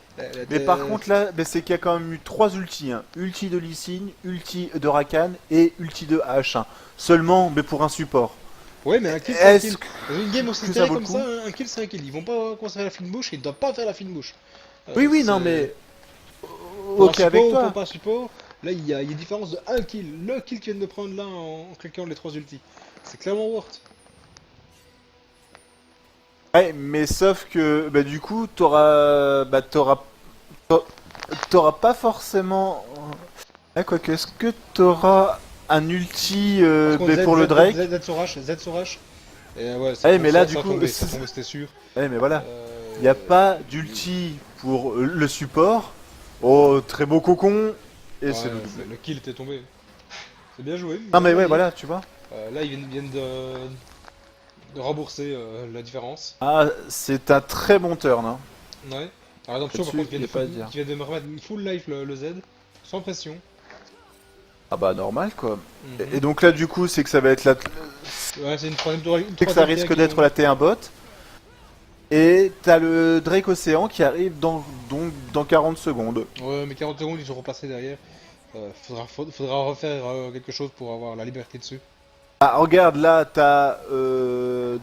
Mais par contre, là, c'est qu'il y a quand même eu 3 ultis. Hein. Ulti de Lee Sin, ulti de Rakan et ulti de H1. Seulement, mais pour un support. Ouais, mais un kill, c'est un Est-ce kill. Dans une game aussi que ça serrée vaut le comme coup ça, un kill, c'est un kill. Ils vont pas commencer à faire la fine bouche, ils ne doivent pas faire la fine bouche. Oui, non, c'est- mais. Pour Ok, un avec support ou toi. pour pas support, là il y a une différence de 1 kill. Le kill qu'ils viennent de prendre là en cliquant les 3 ultis. C'est clairement worth. Ouais, mais sauf que, bah, du coup, t'auras pas forcément. Ah, quoique, est-ce que t'auras un ulti Par contre, bah, pour le Drake? Z sur H. Et ouais, Eh, mais là, ça du a coup, tombé, ça a tombé, c'était sûr. Ouais, mais voilà. Euh, Il n'y a pas d'ulti pour le support. Oh, très beau cocon. Et ouais, c'est le double. le kill était tombé. C'est bien joué. Non, mais bien ouais, joué. voilà, tu vois. Là, ils viennent de rembourser la différence. Ah, c'est un très bon turn. Hein. Ouais. Par exemple, par Là-dessus, contre, il y a pas à dire. qui vient de me remettre full life le Z, sans pression. Ah bah, normal, quoi. Mhm. Et donc là, du coup, c'est que ça va être la... Ouais, c'est une troisième tour. C'est que ça risque d'être la T1 bot. Et t'as le Drake Océan qui arrive donc dans 40 secondes. Ouais, mais 40 secondes, ils sont replacés derrière. Faudra refaire quelque chose pour avoir la liberté dessus. Ah, regarde, là, t'as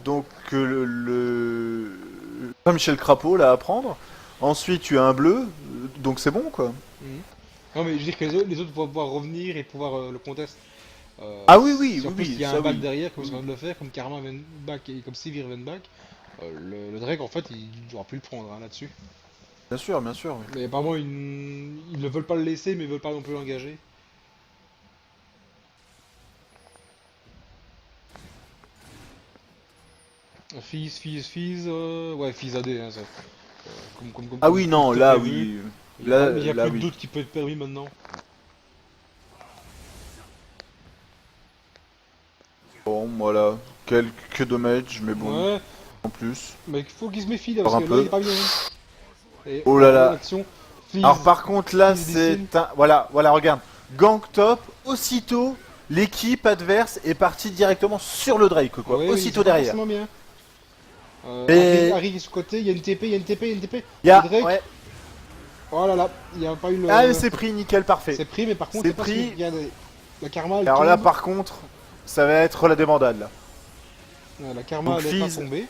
donc Jean-Michel Crapaud là à prendre. Ensuite, tu as un bleu, donc c'est bon quoi. Non, mais je veux dire que les autres vont pouvoir revenir et pouvoir le contest. Ah oui, oui, si en oui, plus oui, il y a ça un back oui. derrière, comme ils vient de le faire, comme Karma back et comme Sivir back, le Drake en fait il n'aura plus le prendre hein, là-dessus. Bien sûr, bien sûr. Oui. Mais apparemment ils ne veulent pas le laisser, mais ils veulent pas non plus l'engager. Fizz, ouais, Fizz AD, hein, ça. Ah oui, non, comme là, prévu. oui. Il y a, Là, il y a là, plus de oui. doute qui peut être permis maintenant. Bon, voilà. Quelques dommages, mais bon, Ouais, en plus. mais il faut qu'il se méfie là, Encore parce un que là, peu. il est pas bien. Et Oh là là. action, Fizz. Alors par contre là Fizz c'est Lee un... Voilà, voilà, regarde. Gang top, aussitôt, l'équipe adverse est partie directement sur le Drake, quoi. Ouais, Aussitôt c'est pas derrière. forcément bien. Et- Harry est sur le côté, il y a une TP, il y a une TP, il y a une TP. Il y a... Drake. Ouais. Oh là là, il n'y a pas eu le... Ah mais c'est pris, nickel, parfait. C'est pris, mais par contre, C'est c'est pas pris. celui qui vient de... La karma, elle Alors là tombe. par contre, ça va être la débandade là. Ouais, la karma, Donc, elle est pas Fizz. tombée.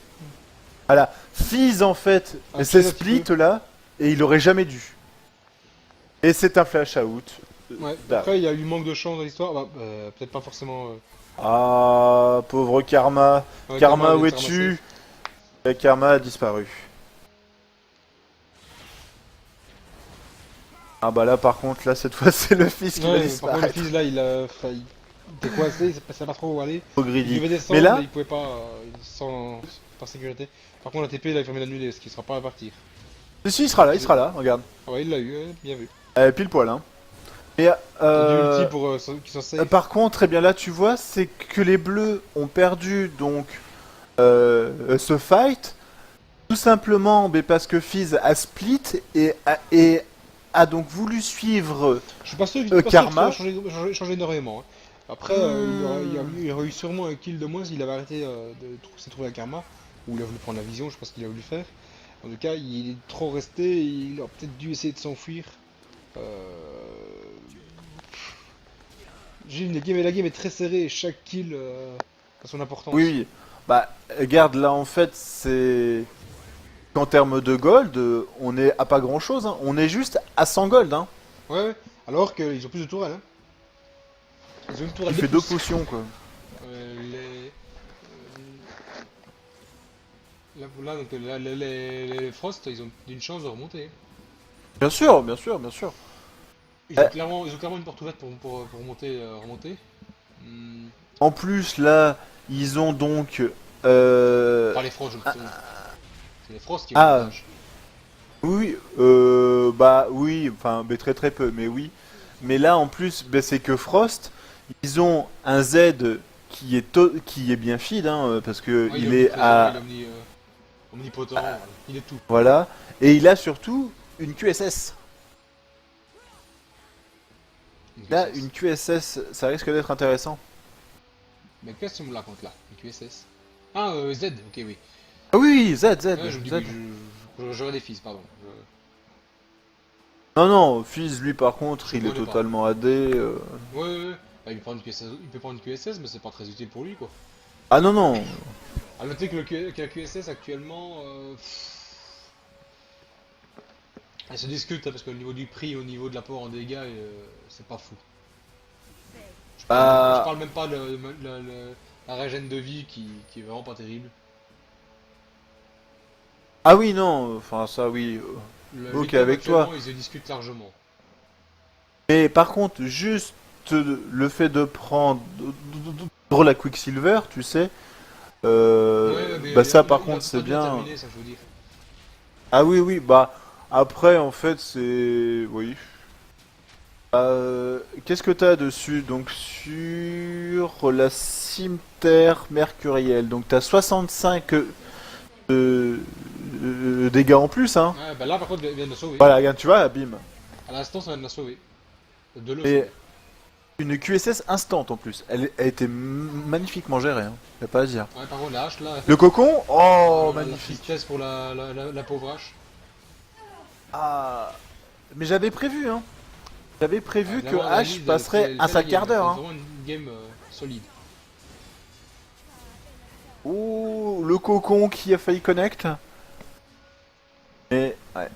Voilà. Fizz en fait, Un c'est petit split peu. là, et il aurait jamais dû. Et c'est un flash out. Ouais, Là. après, il y a eu manque de chance dans l'histoire. Bah, peut-être pas forcément... Ah, pauvre Karma. ouais, Karma, elle où était es-tu? Et Karma a disparu. Ah bah là par contre, là cette fois c'est le fils qui va ramassée. Ouais, par contre, le disparaître. Fizz, là, il a failli... Il était coincé, il savait pas trop où aller. Trop Il greedy. devait descendre, Mais là, il pouvait pas, sans... par sécurité. Par contre, la TP, là, il fermé l'annuler, ce qui sera pas à partir. si, il sera là, regarde. Ah ouais, il l'a eu, bien vu. Pile poil, hein. Et, Il y a du ulti pour qui sont safe. par contre, eh bien là, tu vois, c'est que les bleus ont perdu donc ce fight, tout simplement mais parce que Fizz a split et a donc voulu suivre. Je suis pas sûr Karma. Karma changer énormément. Hein. Après, il aurait eu sûrement un kill de moins s'il avait arrêté s'est trouvé à Karma, ou il a voulu prendre la vision, je sais pas ce qu'il a voulu faire. En tout cas, il est trop resté, il aurait peut-être dû essayer de s'enfuir. La game est très serrée, et chaque kill a son importance. Oui, oui. Bah, regarde, là en fait, c'est qu'en termes de gold, on est à pas grand chose, hein. On est juste à 100 gold, hein. Ouais, ouais. Alors qu'ils ont plus de tourelles. Hein. Ils ont une tourelle Il de fait 2 plus. potions, quoi. Là, donc, les Frost, ils ont une chance de remonter. Bien sûr, bien sûr, bien sûr. Ils ont clairement une porte ouverte pour remonter. Hmm. En plus, là, ils ont donc... Pas les Frost, c'est les Frost qui ont Ah. l'avantage. Oui, bah oui, enfin, mais très très peu, mais oui. Mais là, en plus, bah, c'est que Frost, ils ont un Z qui est bien feed, hein, parce que Ouais, il est à... il est omnipotent, il est tout. Voilà. Et il a surtout une QSS. Là, QSS. une QSS, ça risque d'être intéressant. Mais qu'est-ce que tu me la compte là? Une QSS? Ah, Z, ok, oui. Ah oui, Z. Ouais, je me dis Z. que j'aurais des fils, pardon. Non, non, Fizz, lui, par contre, Je il est connais pas. totalement AD. Ouais. Bah, il peut prendre une QSS, mais c'est pas très utile pour lui, quoi. Ah non, non. A noter que la QSS actuellement, elle se discute hein, parce que au niveau du prix, au niveau de l'apport en dégâts, c'est pas fou. Je parle même pas de la régène de vie qui est vraiment pas terrible. Ah oui, non, enfin ça oui. Ok, l'item, avec toi. actuellement, ils se discutent largement. Mais par contre, juste le fait de prendre la Quicksilver, tu sais, Mais bah ça il a- par il a contre pas c'est bien bien. terminé, ça, je veux dire. Ah oui, oui, bah après en fait c'est... Oui. Qu'est-ce que t'as dessus? Donc sur la cimeterre mercurielle, donc t'as 65 dégâts en plus, hein. Ouais, bah là par contre, il vient de la sauver. Voilà, regarde, tu vois, bim. À l'instant, ça vient de la sauver. De le Et sauver. une QSS instant en plus. Elle a été magnifiquement gérée, hein. Y'a pas à dire. Ouais, par contre, la hache là. Le cocon, oh la magnifique. tristesse pour la pauvre hache. Ah, mais j'avais prévu, hein. J'avais prévu que D'avoir la H liste, passerait elle un fait sac la quart game, d'heure, c'est hein. vraiment une game solide. Oh, le cocon qui a failli connect. Mais ouais.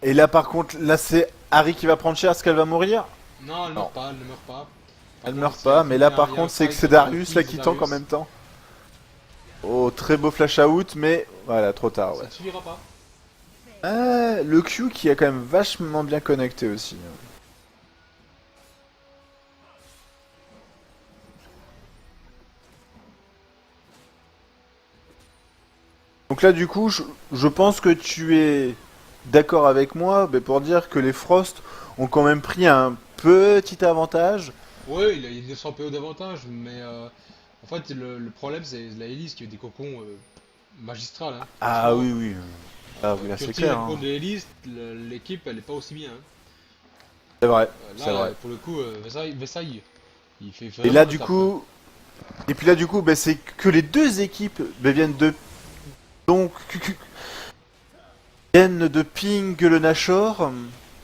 Et là par contre, là c'est Harry qui va prendre cher, est-ce qu'elle va mourir? Non, elle Non. meurt pas, elle ne meurt pas. Elle meurt pas, mais là par contre c'est que c'est Darius là qui tank en même temps. Oh, très beau flash out, mais voilà, trop tard, Ça ouais. ne suffira pas. Ah, le Q qui a quand même vachement bien connecté aussi. Donc là du coup, je pense que tu es d'accord avec moi mais pour dire que les Frost ont quand même pris un petit avantage. Ouais, il a 900 PO d'avantage, mais en fait, le problème, c'est la hélice qui a des cocons magistrales. Hein. Ah Franchement, oui, oui. Ah oui, là tu c'est retires clair. le Hein. cocon de l'hélice, l'équipe, elle est pas aussi bien. Hein. C'est vrai, Là, c'est vrai. pour le coup, Versailles, il fait Et vraiment là le du taf, coup, et puis là du coup, bah, c'est que les deux équipes bah, viennent de donc viennent de ping le Nashor. hein.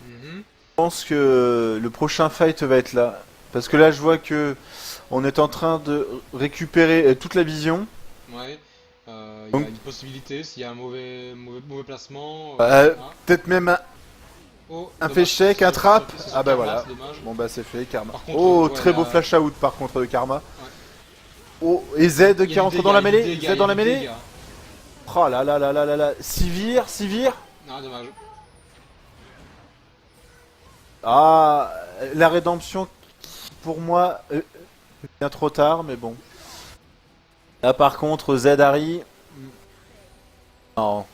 Mhm. Je pense que le prochain fight va être là, parce que là je vois que on est en train de récupérer toute la vision. Ouais. Il y Donc- a une possibilité, s'il y a un mauvais placement. Peut-être même un Oh, un dommage, fake, un c'est- trap. c'est- c'est Ah bah Karma, voilà. c'est dommage. Bon bah c'est fait, Karma. Par contre, Oh, ouais, très beau là- flash out par contre de Karma. Oh, et Z Il y qui a rentre du dans la dégât, il y a du mêlée. dégât, Z dans il y la a du mêlée. dégât. Oh là là là là là là. Sivir. Ah, dommage. Ah, la rédemption pour moi bien trop tard, mais bon. Là par contre, Z Harry. Non.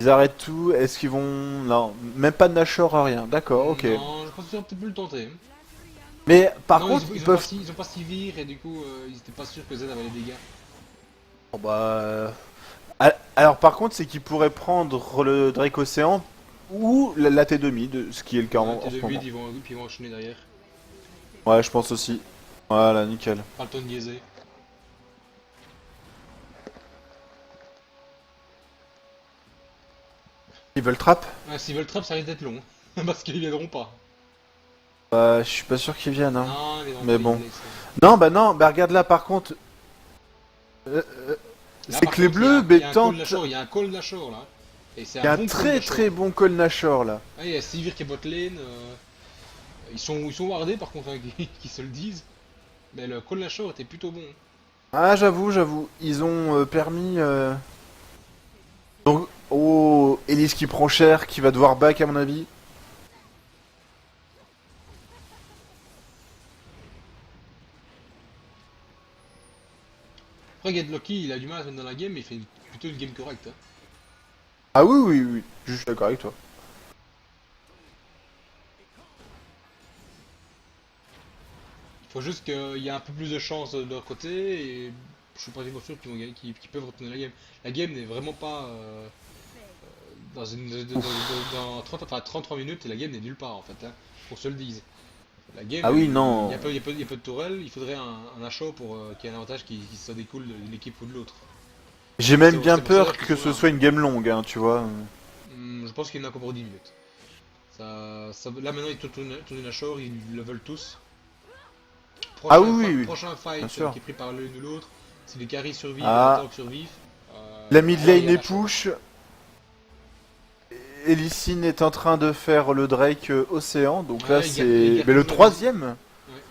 Ils arrêtent tout. Est-ce qu'ils vont. Non, même pas de Nashor, rien. D'accord, ok. Non, je pense qu'ils auraient peut-être pu le tenter. Mais par Non, contre, ils ils ont peuvent. ils ont pas Sivir et du coup, ils étaient pas sûrs que Z avait les dégâts. Bon, bah. Alors par contre, c'est qu'ils pourraient prendre le Drake Océan ou la T2 de ce qui est le cas en ce T2 moment. mid, puis ils vont enchaîner derrière. Ouais, je pense aussi. Voilà, nickel. Pas le temps de niaiser. Ils veulent trap. Ah, s'ils veulent trap, ça risque d'être long. Parce qu'ils viendront pas. Bah, je suis pas sûr qu'ils viennent. Hein. Non, ils viendront Mais pas, bon. ils laissent. Non, bah regarde là par contre. Là, C'est par que les contre, bleus, il y a un call tentent. Nashor, il y a un call Nashor là. Et c'est Il y a un bon call très Nashor. très bon call Nashor là. Ah, il y a Sivir qui est bot lane. Ils sont wardés par contre, hein, qui se le disent. Mais le call Nashor était plutôt bon. Ah, j'avoue. Ils ont permis. Donc, oh, Elise qui prend cher, qui va devoir back à mon avis. Après, Get Lucky, il a du mal à se mettre dans la game, mais il fait plutôt une game correcte. Hein. Ah oui, je suis d'accord avec toi. Il faut juste qu'il y ait un peu plus de chance de leur côté, et je suis pratiquement sûr qu'ils vont gagner, qu'ils peuvent retourner la game. La game n'est vraiment pas dans une dans 30, enfin, 33 minutes, et la game n'est nulle part en fait, hein, qu'on se le dise. La game, Ah oui, non. il y a peu de tourelles, il faudrait un achat pour qu'il y ait un avantage qui se découle d'une équipe ou de l'autre. J'ai même C'est- bien c'est pour ça peur qu'il que faut ce un- soit une game longue, hein, tu vois. Je pense qu'il y en a encore pour 10 minutes. Là maintenant ils tournent une Ashore, ils le veulent tous. Ah oui. Prochain fight Bien sûr. qui est pris par l'une ou l'autre, si les carries survivent Ah. et les tanks survivent. La mid alors, il lane y a est Nashor. push. Elisine est en train de faire le Drake Océan, donc là Ouais, il c'est. garde Mais le toujours troisième Ouais,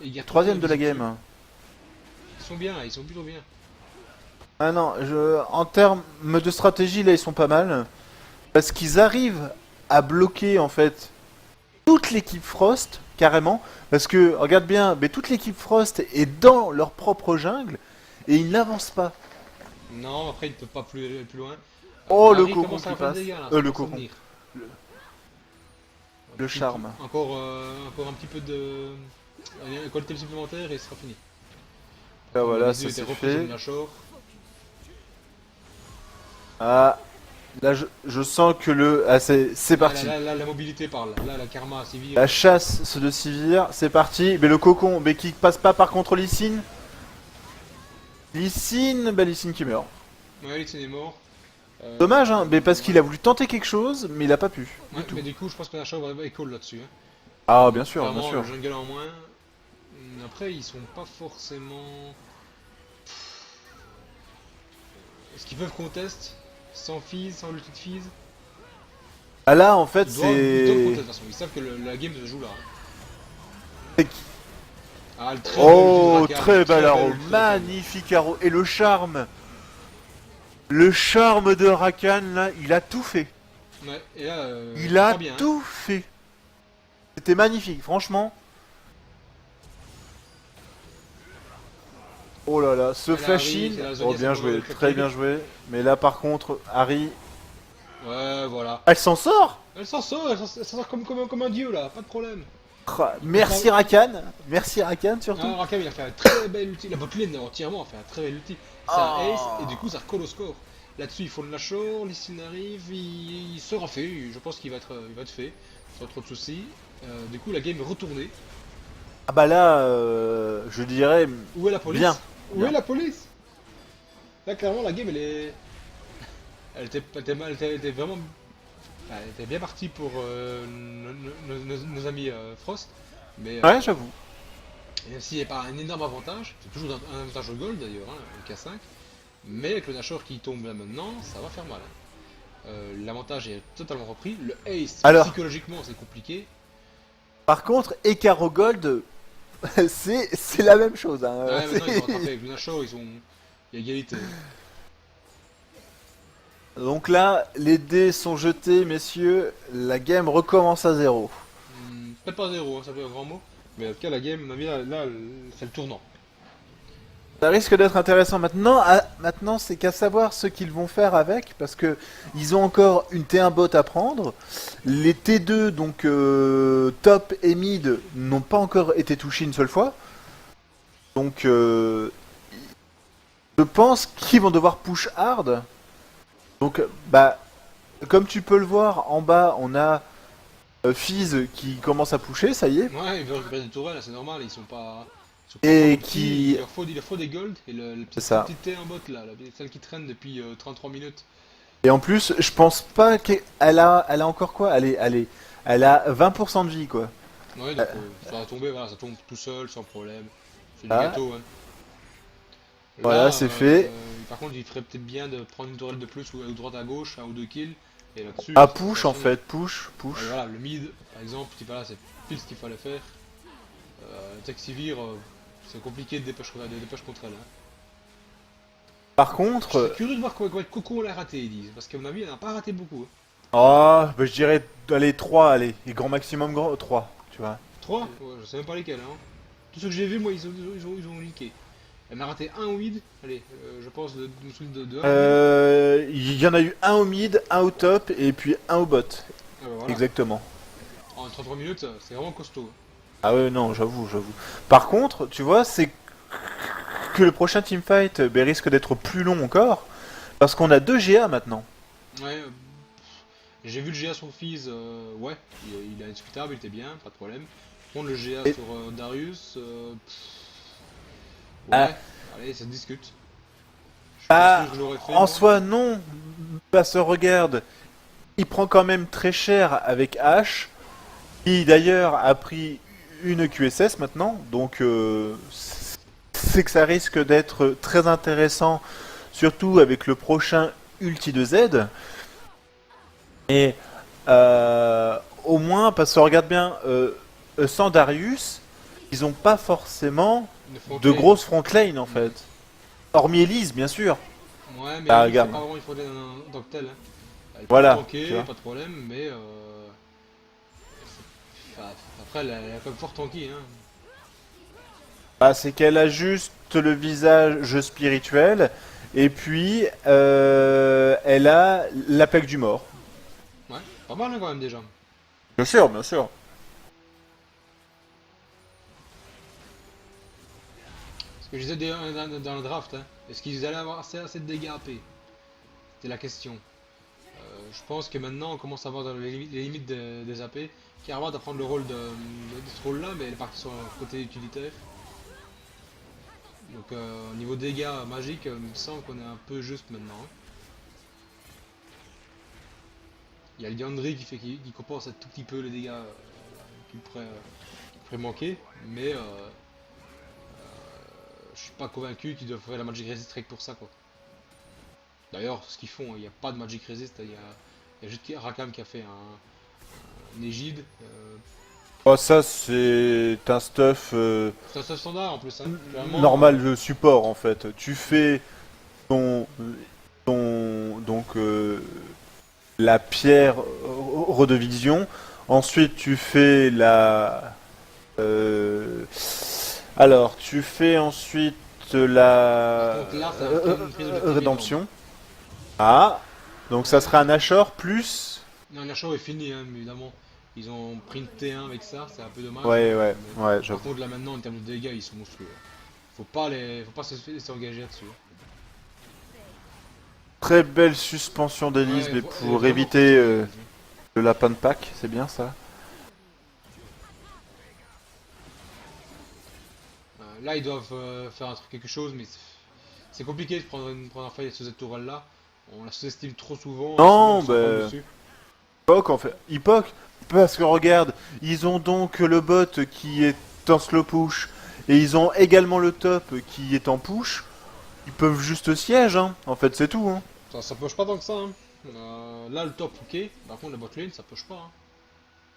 et il y a Troisième de la toujours game. Ils sont bien, ils sont plutôt bien. Ah non, en termes de stratégie, là ils sont pas mal. Parce qu'ils arrivent à bloquer en fait toute l'équipe Frost, carrément. Parce que, regarde bien, mais toute l'équipe Frost est dans leur propre jungle et ils n'avancent pas. Non, après ils ne peuvent pas plus loin. Oh, le Harry cocon commence à qui faire passe. des dégâts, là, Le ça commence à cocon. venir. Le charme. Encore un petit peu de. Un qualité supplémentaire et ce sera fini. Ah, voilà, Les ça deux étaient c'est repris sur fait. une Ashore. Ah, là je sens que le. Ah, c'est parti. Là, la mobilité parle. Là, la karma, Sivir. La chasse ce de Sivir, c'est parti. Mais le cocon, mais qui passe pas par contre Lysine. Lysine, bah Lysine qui meurt. Ouais, Lixin est mort. Dommage, hein, mais parce qu'il a voulu tenter quelque chose, mais il a pas pu. Ouais, mais du coup, je pense que la Ashore va école là-dessus. Hein. Ah, bien sûr, Clairement, bien sûr. le jungle en moins. Après, ils sont pas forcément. Est-ce qu'ils peuvent contest sans Fizz, sans l'ulti de Fizz? Ah là, en fait, Ils doivent contest de c'est. toute façon. Ils savent que la game se joue là. hein. c'est qu'- Ah, le très Oh, bel ulti de Rakan, très bel bel arrow, ulti de Rakan. magnifique arrow. Et le charme. Le charme de Rakan, là, il a tout fait. Ouais, et là, Il a pas bien, hein. tout fait. C'était magnifique, franchement. Oh là là, ce Et là, flash-in. Harry, c'est la zone, Oh, il y a bien son joué, rôle, très le bien joué. Mais là, par contre, Harry. Ouais, voilà. Elle s'en sort. Elle s'en sort, elle s'en sort comme un dieu là, pas de problème. Merci Rakan. Merci Rakan surtout. Ah, Rakan il a fait un très bel ulti, la botlane entièrement a fait un très bel ulti. C'est un Oh. ace et du coup ça recolle au score. Là-dessus il faut le lâcher, Lee arrive, il sera fait, je pense qu'il va être fait, sans trop de soucis. Du coup la game est retournée. Ah bah là, je dirais Où est la police? bien. Où Bien. est la police? Là clairement la game elle est... Elle était vraiment... Elle était bien partie pour nos amis Frost. Mais Ouais, j'avoue. même s'il n'y a pas un énorme avantage, c'est toujours un avantage au gold d'ailleurs, hein, un K5, mais avec le Nashor qui tombe là maintenant, ça va faire mal. Hein. L'avantage est totalement repris, le Ace, Alors. psychologiquement c'est compliqué. Par contre, Ekaro Gold, c'est la même chose. Hein. Ouais, maintenant ils vont rattraper avec le Nashor, il y a égalité. Donc là, les dés sont jetés, messieurs. La game recommence à zéro. Peut-être pas zéro, hein, ça fait un grand mot, mais en tout cas la game, à mon avis, là c'est le tournant. Ça risque d'être intéressant maintenant. Maintenant, c'est qu'à savoir ce qu'ils vont faire avec, parce que ils ont encore une T1 bot à prendre. Les T2, donc top et mid, n'ont pas encore été touchés une seule fois. Donc, je pense qu'ils vont devoir push hard. Donc, bah, comme tu peux le voir, en bas, on a Fizz qui commence à pusher, ça y est. Ouais, ils veulent récupérer des tourelles, là, c'est normal, ils sont pas Et petits, qui- il leur faut des gold, et le C'est ça. petit T en bot là, celle qui traîne depuis 33 minutes. Et en plus, je pense pas qu'elle a encore quoi? Elle a 20% de vie, quoi. Ouais, donc ça va tomber, voilà, ça tombe tout seul, sans problème. C'est du Ah. gâteau, hein. Voilà, c'est fait. Par contre, il ferait peut-être bien de prendre une tourelle de plus ou droite à gauche, un ou deux kills, et là-dessus... Ah, ça push va en sonner. fait, push. Et voilà, le mid, par exemple, voilà, c'est pile ce qu'il fallait faire. Texivir, c'est compliqué de dépêche contre elle. Hein. Par Je contre, suis curieux de voir quoi Coco l'a raté, ils disent, parce qu'à mon avis, elle n'a pas raté beaucoup. Hein. oh, bah, je dirais, allez, 3, allez, et grand maximum, 3, tu vois. 3 ouais, je sais même pas lesquels. Hein. Tous ceux que j'ai vus, moi, ils ont leaké. Elle m'a raté un au mid, allez, je pense de un. Il y en a eu un au mid, un au top, et puis un au bot. Ah, bah, voilà. Exactement. En 33 minutes, c'est vraiment costaud. Ah ouais, non, j'avoue. Par contre, tu vois, c'est que le prochain teamfight risque d'être plus long encore, parce qu'on a 2 GA maintenant. Ouais, j'ai vu le GA sur Fizz, ouais, il est indiscutable, il était bien, pas de problème. Par contre, le GA Et- sur Darius, ouais, Ah. allez, ça se discute. Je suis Ah, pas sûr que je l'aurais fait. En moi. soi, non. Bah, se regarde. Il prend quand même très cher avec H, qui d'ailleurs a pris une QSS maintenant, donc c'est que ça risque d'être très intéressant, surtout avec le prochain ulti de Z. Et au moins, parce que regarde bien, sans Darius, ils n'ont pas forcément Une front de lane. grosses front lane en fait. Hormis Elise, bien sûr. Ouais, mais Ah, c'est pas regarde. vraiment une front lane en tant que telle. Hein. Elle Voilà, peut tanker, tu vois. pas de problème, mais après, elle a quand même fort tanky. Hein. Bah, c'est qu'elle a juste le visage spirituel, et puis elle a l'appel du mort. Ouais, pas mal hein, quand même déjà. Bien sûr, bien sûr. Ce que je disais dans le draft, hein. Est-ce qu'ils allaient avoir assez de dégâts AP? C'était la question. Je pense que maintenant on commence à avoir dans les limites des AP. Carva doit prendre le rôle de ce rôle là, mais elle est partie sur le côté utilitaire. Donc au niveau dégâts magiques, il me semble qu'on est un peu juste maintenant. Hein. Il y a le Liandry qui compense un tout petit peu les dégâts qu'il pourrait manquer, mais je suis pas convaincu qu'ils doivent faire la Magic Resist Rec pour ça quoi. D'ailleurs, ce qu'ils font, il n'y a pas de Magic Resist, il y a juste Rakam qui a fait un Égide, Oh, ça, c'est un stuff C'est un seul standard en plus, hein. Clairement, normal de support en fait. Tu fais donc la pierre redevision. Ensuite, tu fais la. Alors, tu fais ensuite la Par contre, là, ça va faire une prise de rédemption. Ah, donc ça serait un Ashore plus. Non, la show est finie, hein, mais évidemment. Ils ont pris une T1 avec ça, c'est un peu dommage. Ouais, ouais, Mais ouais, par j'avoue. contre, là maintenant, en termes de dégâts, ils sont monstrueux. Faut pas se laisser engager là-dessus. Très belle suspension d'hélice, Ouais, mais faut- pour vraiment, éviter faut- le lapin de Pâques, c'est bien ça. Là, ils doivent faire quelque chose, mais c'est compliqué de prendre un fight sur cette tourelle là. On la sous-estime trop souvent. Non, et souvent, on s'en prend bah, dessus. Hipok en fait. Hipok, parce que regarde, ils ont donc le bot qui est en slow push, et ils ont également le top qui est en push. Ils peuvent juste siège, hein. En fait, c'est tout, hein. Ça push pas tant que ça. Hein. Là, le top, ok. Par contre, la bot lane, ça push pas. Hein.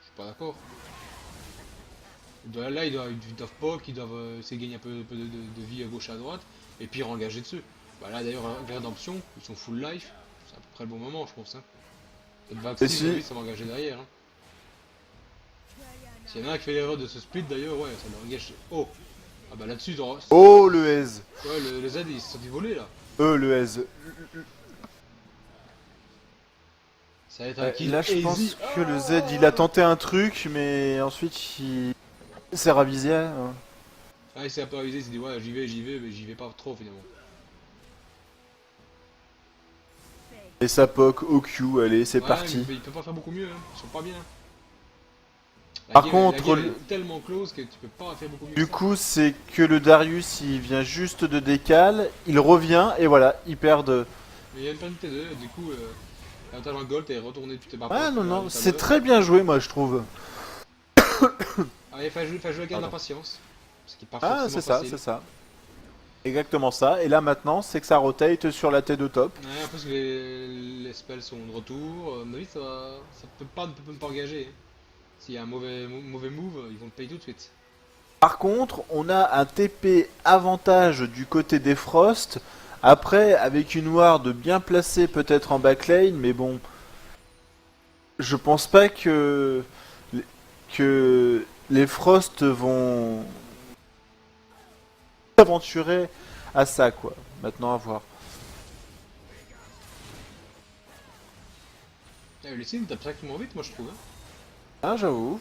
Je suis pas d'accord. Là, ils doivent poke, ils doivent essayer de gagner un peu de vie à gauche et à droite, et puis engager dessus. Bah là, d'ailleurs, rédemption, ils sont full life. C'est à peu près le bon moment, je pense. Hein. Cette vague Et 6, si- oui, ça va engager derrière. Hein. S'il y en a un qui fait l'erreur de ce split, d'ailleurs, ouais, ça l'engage. Oh! Ah bah là-dessus, Oh, le aise. ouais, le Z, il s'est sorti voler là. Le aise. Ça va être un kill Là, je easy. pense que le Z, il a tenté un truc, mais ensuite, il s'est ravisé. Hein. Ah, il s'est un peu avisé, il s'est dit, ouais, j'y vais, mais j'y vais pas trop finalement. Et ça poke au Q, allez, c'est Ouais, parti. mais il peut pas faire beaucoup mieux, hein. Ils sont pas bien. La Par game- contre, la game le- est tellement close que tu peux pas faire beaucoup mieux. Du que ça. coup, c'est que le Darius, il vient juste de décal, il revient, et voilà, il perd de... Mais il y a une penalité 2, du coup, l'avantage en gold, t'es retourné, tu t'es pas Ah pas- non, non, tout à c'est l'heure. très bien joué, moi, je trouve. Ah, il faut jouer avec la Pardon. patience. Ce qui est pas Ah, forcément c'est ça, facile. c'est ça. Exactement ça. Et là, maintenant, c'est que ça rotate sur la T de top. Ouais, en plus, les spells sont de retour. À mon avis, ça peut pas engager. Hein. S'il y a un mauvais move, ils vont le payer tout de suite. Par contre, on a un TP avantage du côté des Frost. Après, avec une ward bien placée peut-être en backlane, mais bon... Je pense pas que les Frost vont s'aventurer à ça, quoi. Maintenant, à voir. Le signe tape sacrément vite, moi je trouve. Hein. Ah, j'avoue.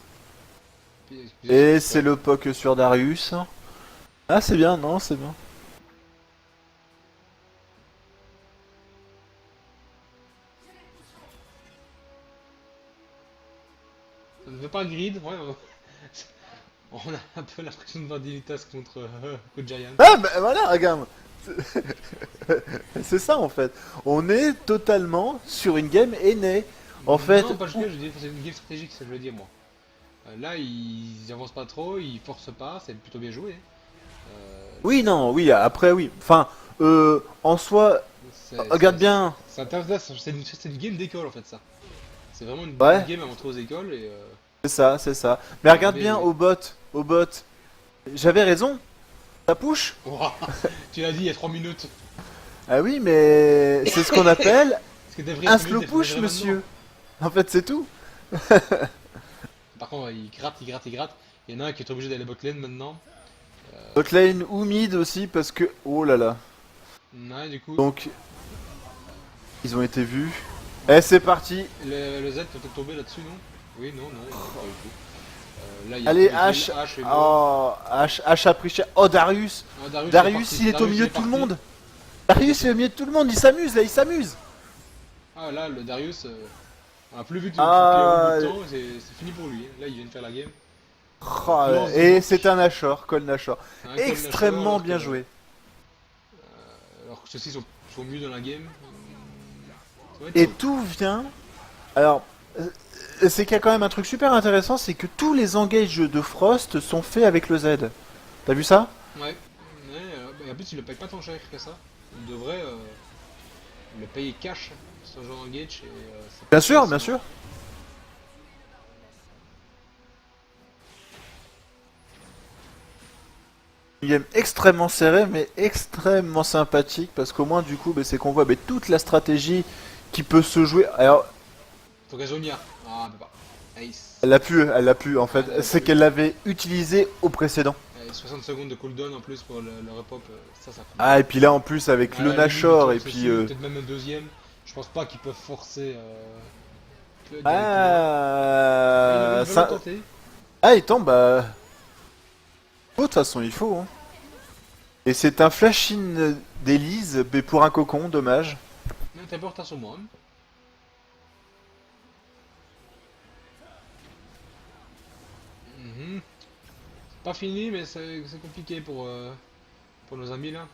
Puis- Et c'est le poke sur Darius. Ah, c'est bien, non, c'est bien. Ça ne veut pas grid, ouais. On a un peu l'impression de voir Divinitas contre Giant. Ah, bah voilà, regarde. C'est ça, en fait. On est totalement sur une game aînée. En fait, Non, pas jusque-là, je dis que c'est une game stratégique, c'est ce que je veux dire moi. Là, ils avancent pas trop, ils forcent pas, c'est plutôt bien joué. oui, non, oui, après, oui. Enfin, en soi, regarde bien. C'est intéressant, c'est une game d'école en fait, ça. C'est vraiment une Ouais. game à montrer aux écoles et. C'est ça, c'est ça. Mais regarde mais- bien au bot. J'avais raison. Ça push. Ouah, tu l'as dit il y a 3 minutes. Ah oui, mais c'est ce qu'on appelle Est-ce que t'es vrai un 3 slow minutes, push, t'es vrai monsieur. En fait, c'est tout. maintenant. Par contre, il gratte. Il y en a un qui est obligé d'aller botlane maintenant. Botlane ou mid aussi, parce que... Oh là là. Ouais, du coup, Donc, ils ont été vus. Eh, c'est parti. le Z peut peut-être tomber là-dessus, non? Oui, non, pas du tout. Là, il y a Allez, H H. est mort. Oh, H a pris cher. Oh, Darius. Ah, Darius, Darius, parti. il est au Darius, milieu il de tout le parti. monde. Darius, il est au milieu de tout le monde. Il s'amuse, là, il s'amuse. Ah, là, le Darius, on a plus vu depuis Ah, un bout de temps, c'est fini pour lui. Hein. Là, il vient de faire la game. Oh, et c'est un Nashor, Col Nashor. Un call Extrêmement Nashor, bien alors que- joué. Alors que ceux-ci sont mieux dans la game. Ça va être Et chaud. tout vient. Alors, c'est qu'il y a quand même un truc super intéressant, c'est que tous les engages de Frost sont faits avec le Z. T'as vu ça? Ouais. Et en plus, il le paye pas tant cher que ça. Il devrait le payer cash, ce genre d'engage. Bien sûr, bien sûr. Une game extrêmement serrée, mais extrêmement sympathique, parce qu'au moins, du coup, bah, c'est qu'on voit bah, toute la stratégie qui peut se jouer. Alors, Faut qu'elle Zonia. Ah, elle peut pas. Ace. elle l'a pu, en fait. Elle l'a C'est pu. qu'elle l'avait utilisé au précédent. 60 secondes de cooldown en plus pour le repop, ça fait. Ah, et puis là, en plus, avec À le la limite, Nashor, du et top, puis... c'est sûr, peut-être même un deuxième. Je pense pas qu'ils peuvent forcer. Directement. Ah, Ils veulent ça... tenter. Ah, étant, bah... Oh, de toute façon, il faut, hein. Et c'est un flash-in d'Elise, mais pour un cocon, dommage. Mais t'as peur, t'as sur moi. Hein. Mhm. C'est pas fini, mais c'est compliqué pour nos amis là.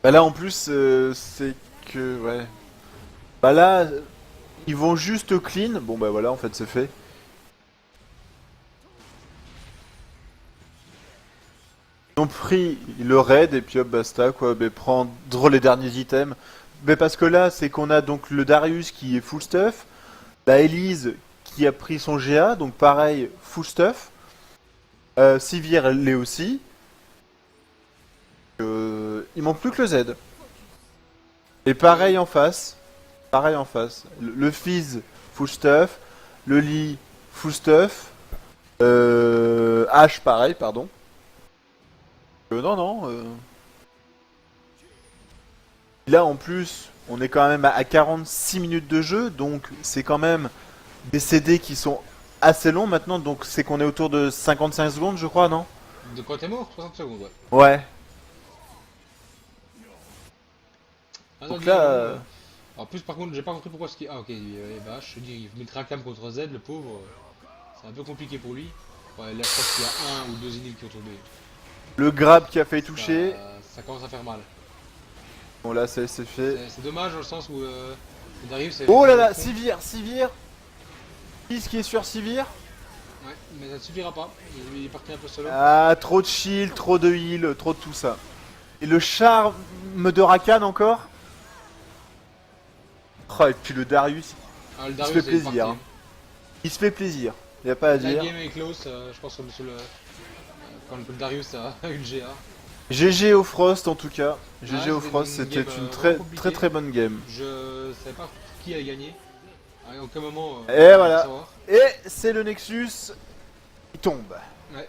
Bah là, en plus, c'est que... Ouais. Bah là, ils vont juste clean. Bon, bah voilà, en fait, c'est fait. Ils ont pris le raid, et puis hop, basta, quoi. Mais prendre les derniers items. Mais parce que là, c'est qu'on a donc le Darius qui est full stuff. La Elise qui a pris son GA, donc pareil, full stuff. Sivir, elle l'est aussi. Il manque plus que le Z. Et pareil en face. Pareil en face. Le Fizz, full stuff. Le Lee, full stuff. H, pareil, pardon. Non. Là, en plus, on est quand même à 46 minutes de jeu. Donc, c'est quand même des CD qui sont assez longs maintenant. Donc, c'est qu'on est autour de 55 secondes, je crois, non? De quoi t'es mort? 60 secondes, ouais. Ouais. Ah, Donc non, là, En plus, par contre, j'ai pas compris pourquoi ce qui. Ah, ok, vache, je dis, il mettra un cam contre Z, le pauvre. C'est un peu compliqué pour lui. Ouais, là, je pense qu'il y a un ou deux inhibs qui ont tombé. le grab qui a failli toucher. Ça commence à faire mal. Bon, là, c'est fait. C'est dommage dans le sens où Darius est. Oh là là, Sivir. Qui est sur Sivir? Ouais, mais ça ne suffira pas. Il est parti un peu solo. Ah, trop de shield, trop de heal, trop de tout ça. Et le charme de Rakan encore. Oh, et puis le Darius, Ah, le se Darius fait est plaisir, parti. il se fait plaisir. Y a pas à La dire. game est close, je pense que monsieur le. Quand le Darius a eu le GA. GG au Frost en tout cas. GG Ouais, au c'était Frost, une c'était game, une vraiment compliquée. très bonne game. Je savais pas qui allait gagner. À aucun moment. Et voilà. savoir. Et c'est le Nexus qui tombe. Ouais.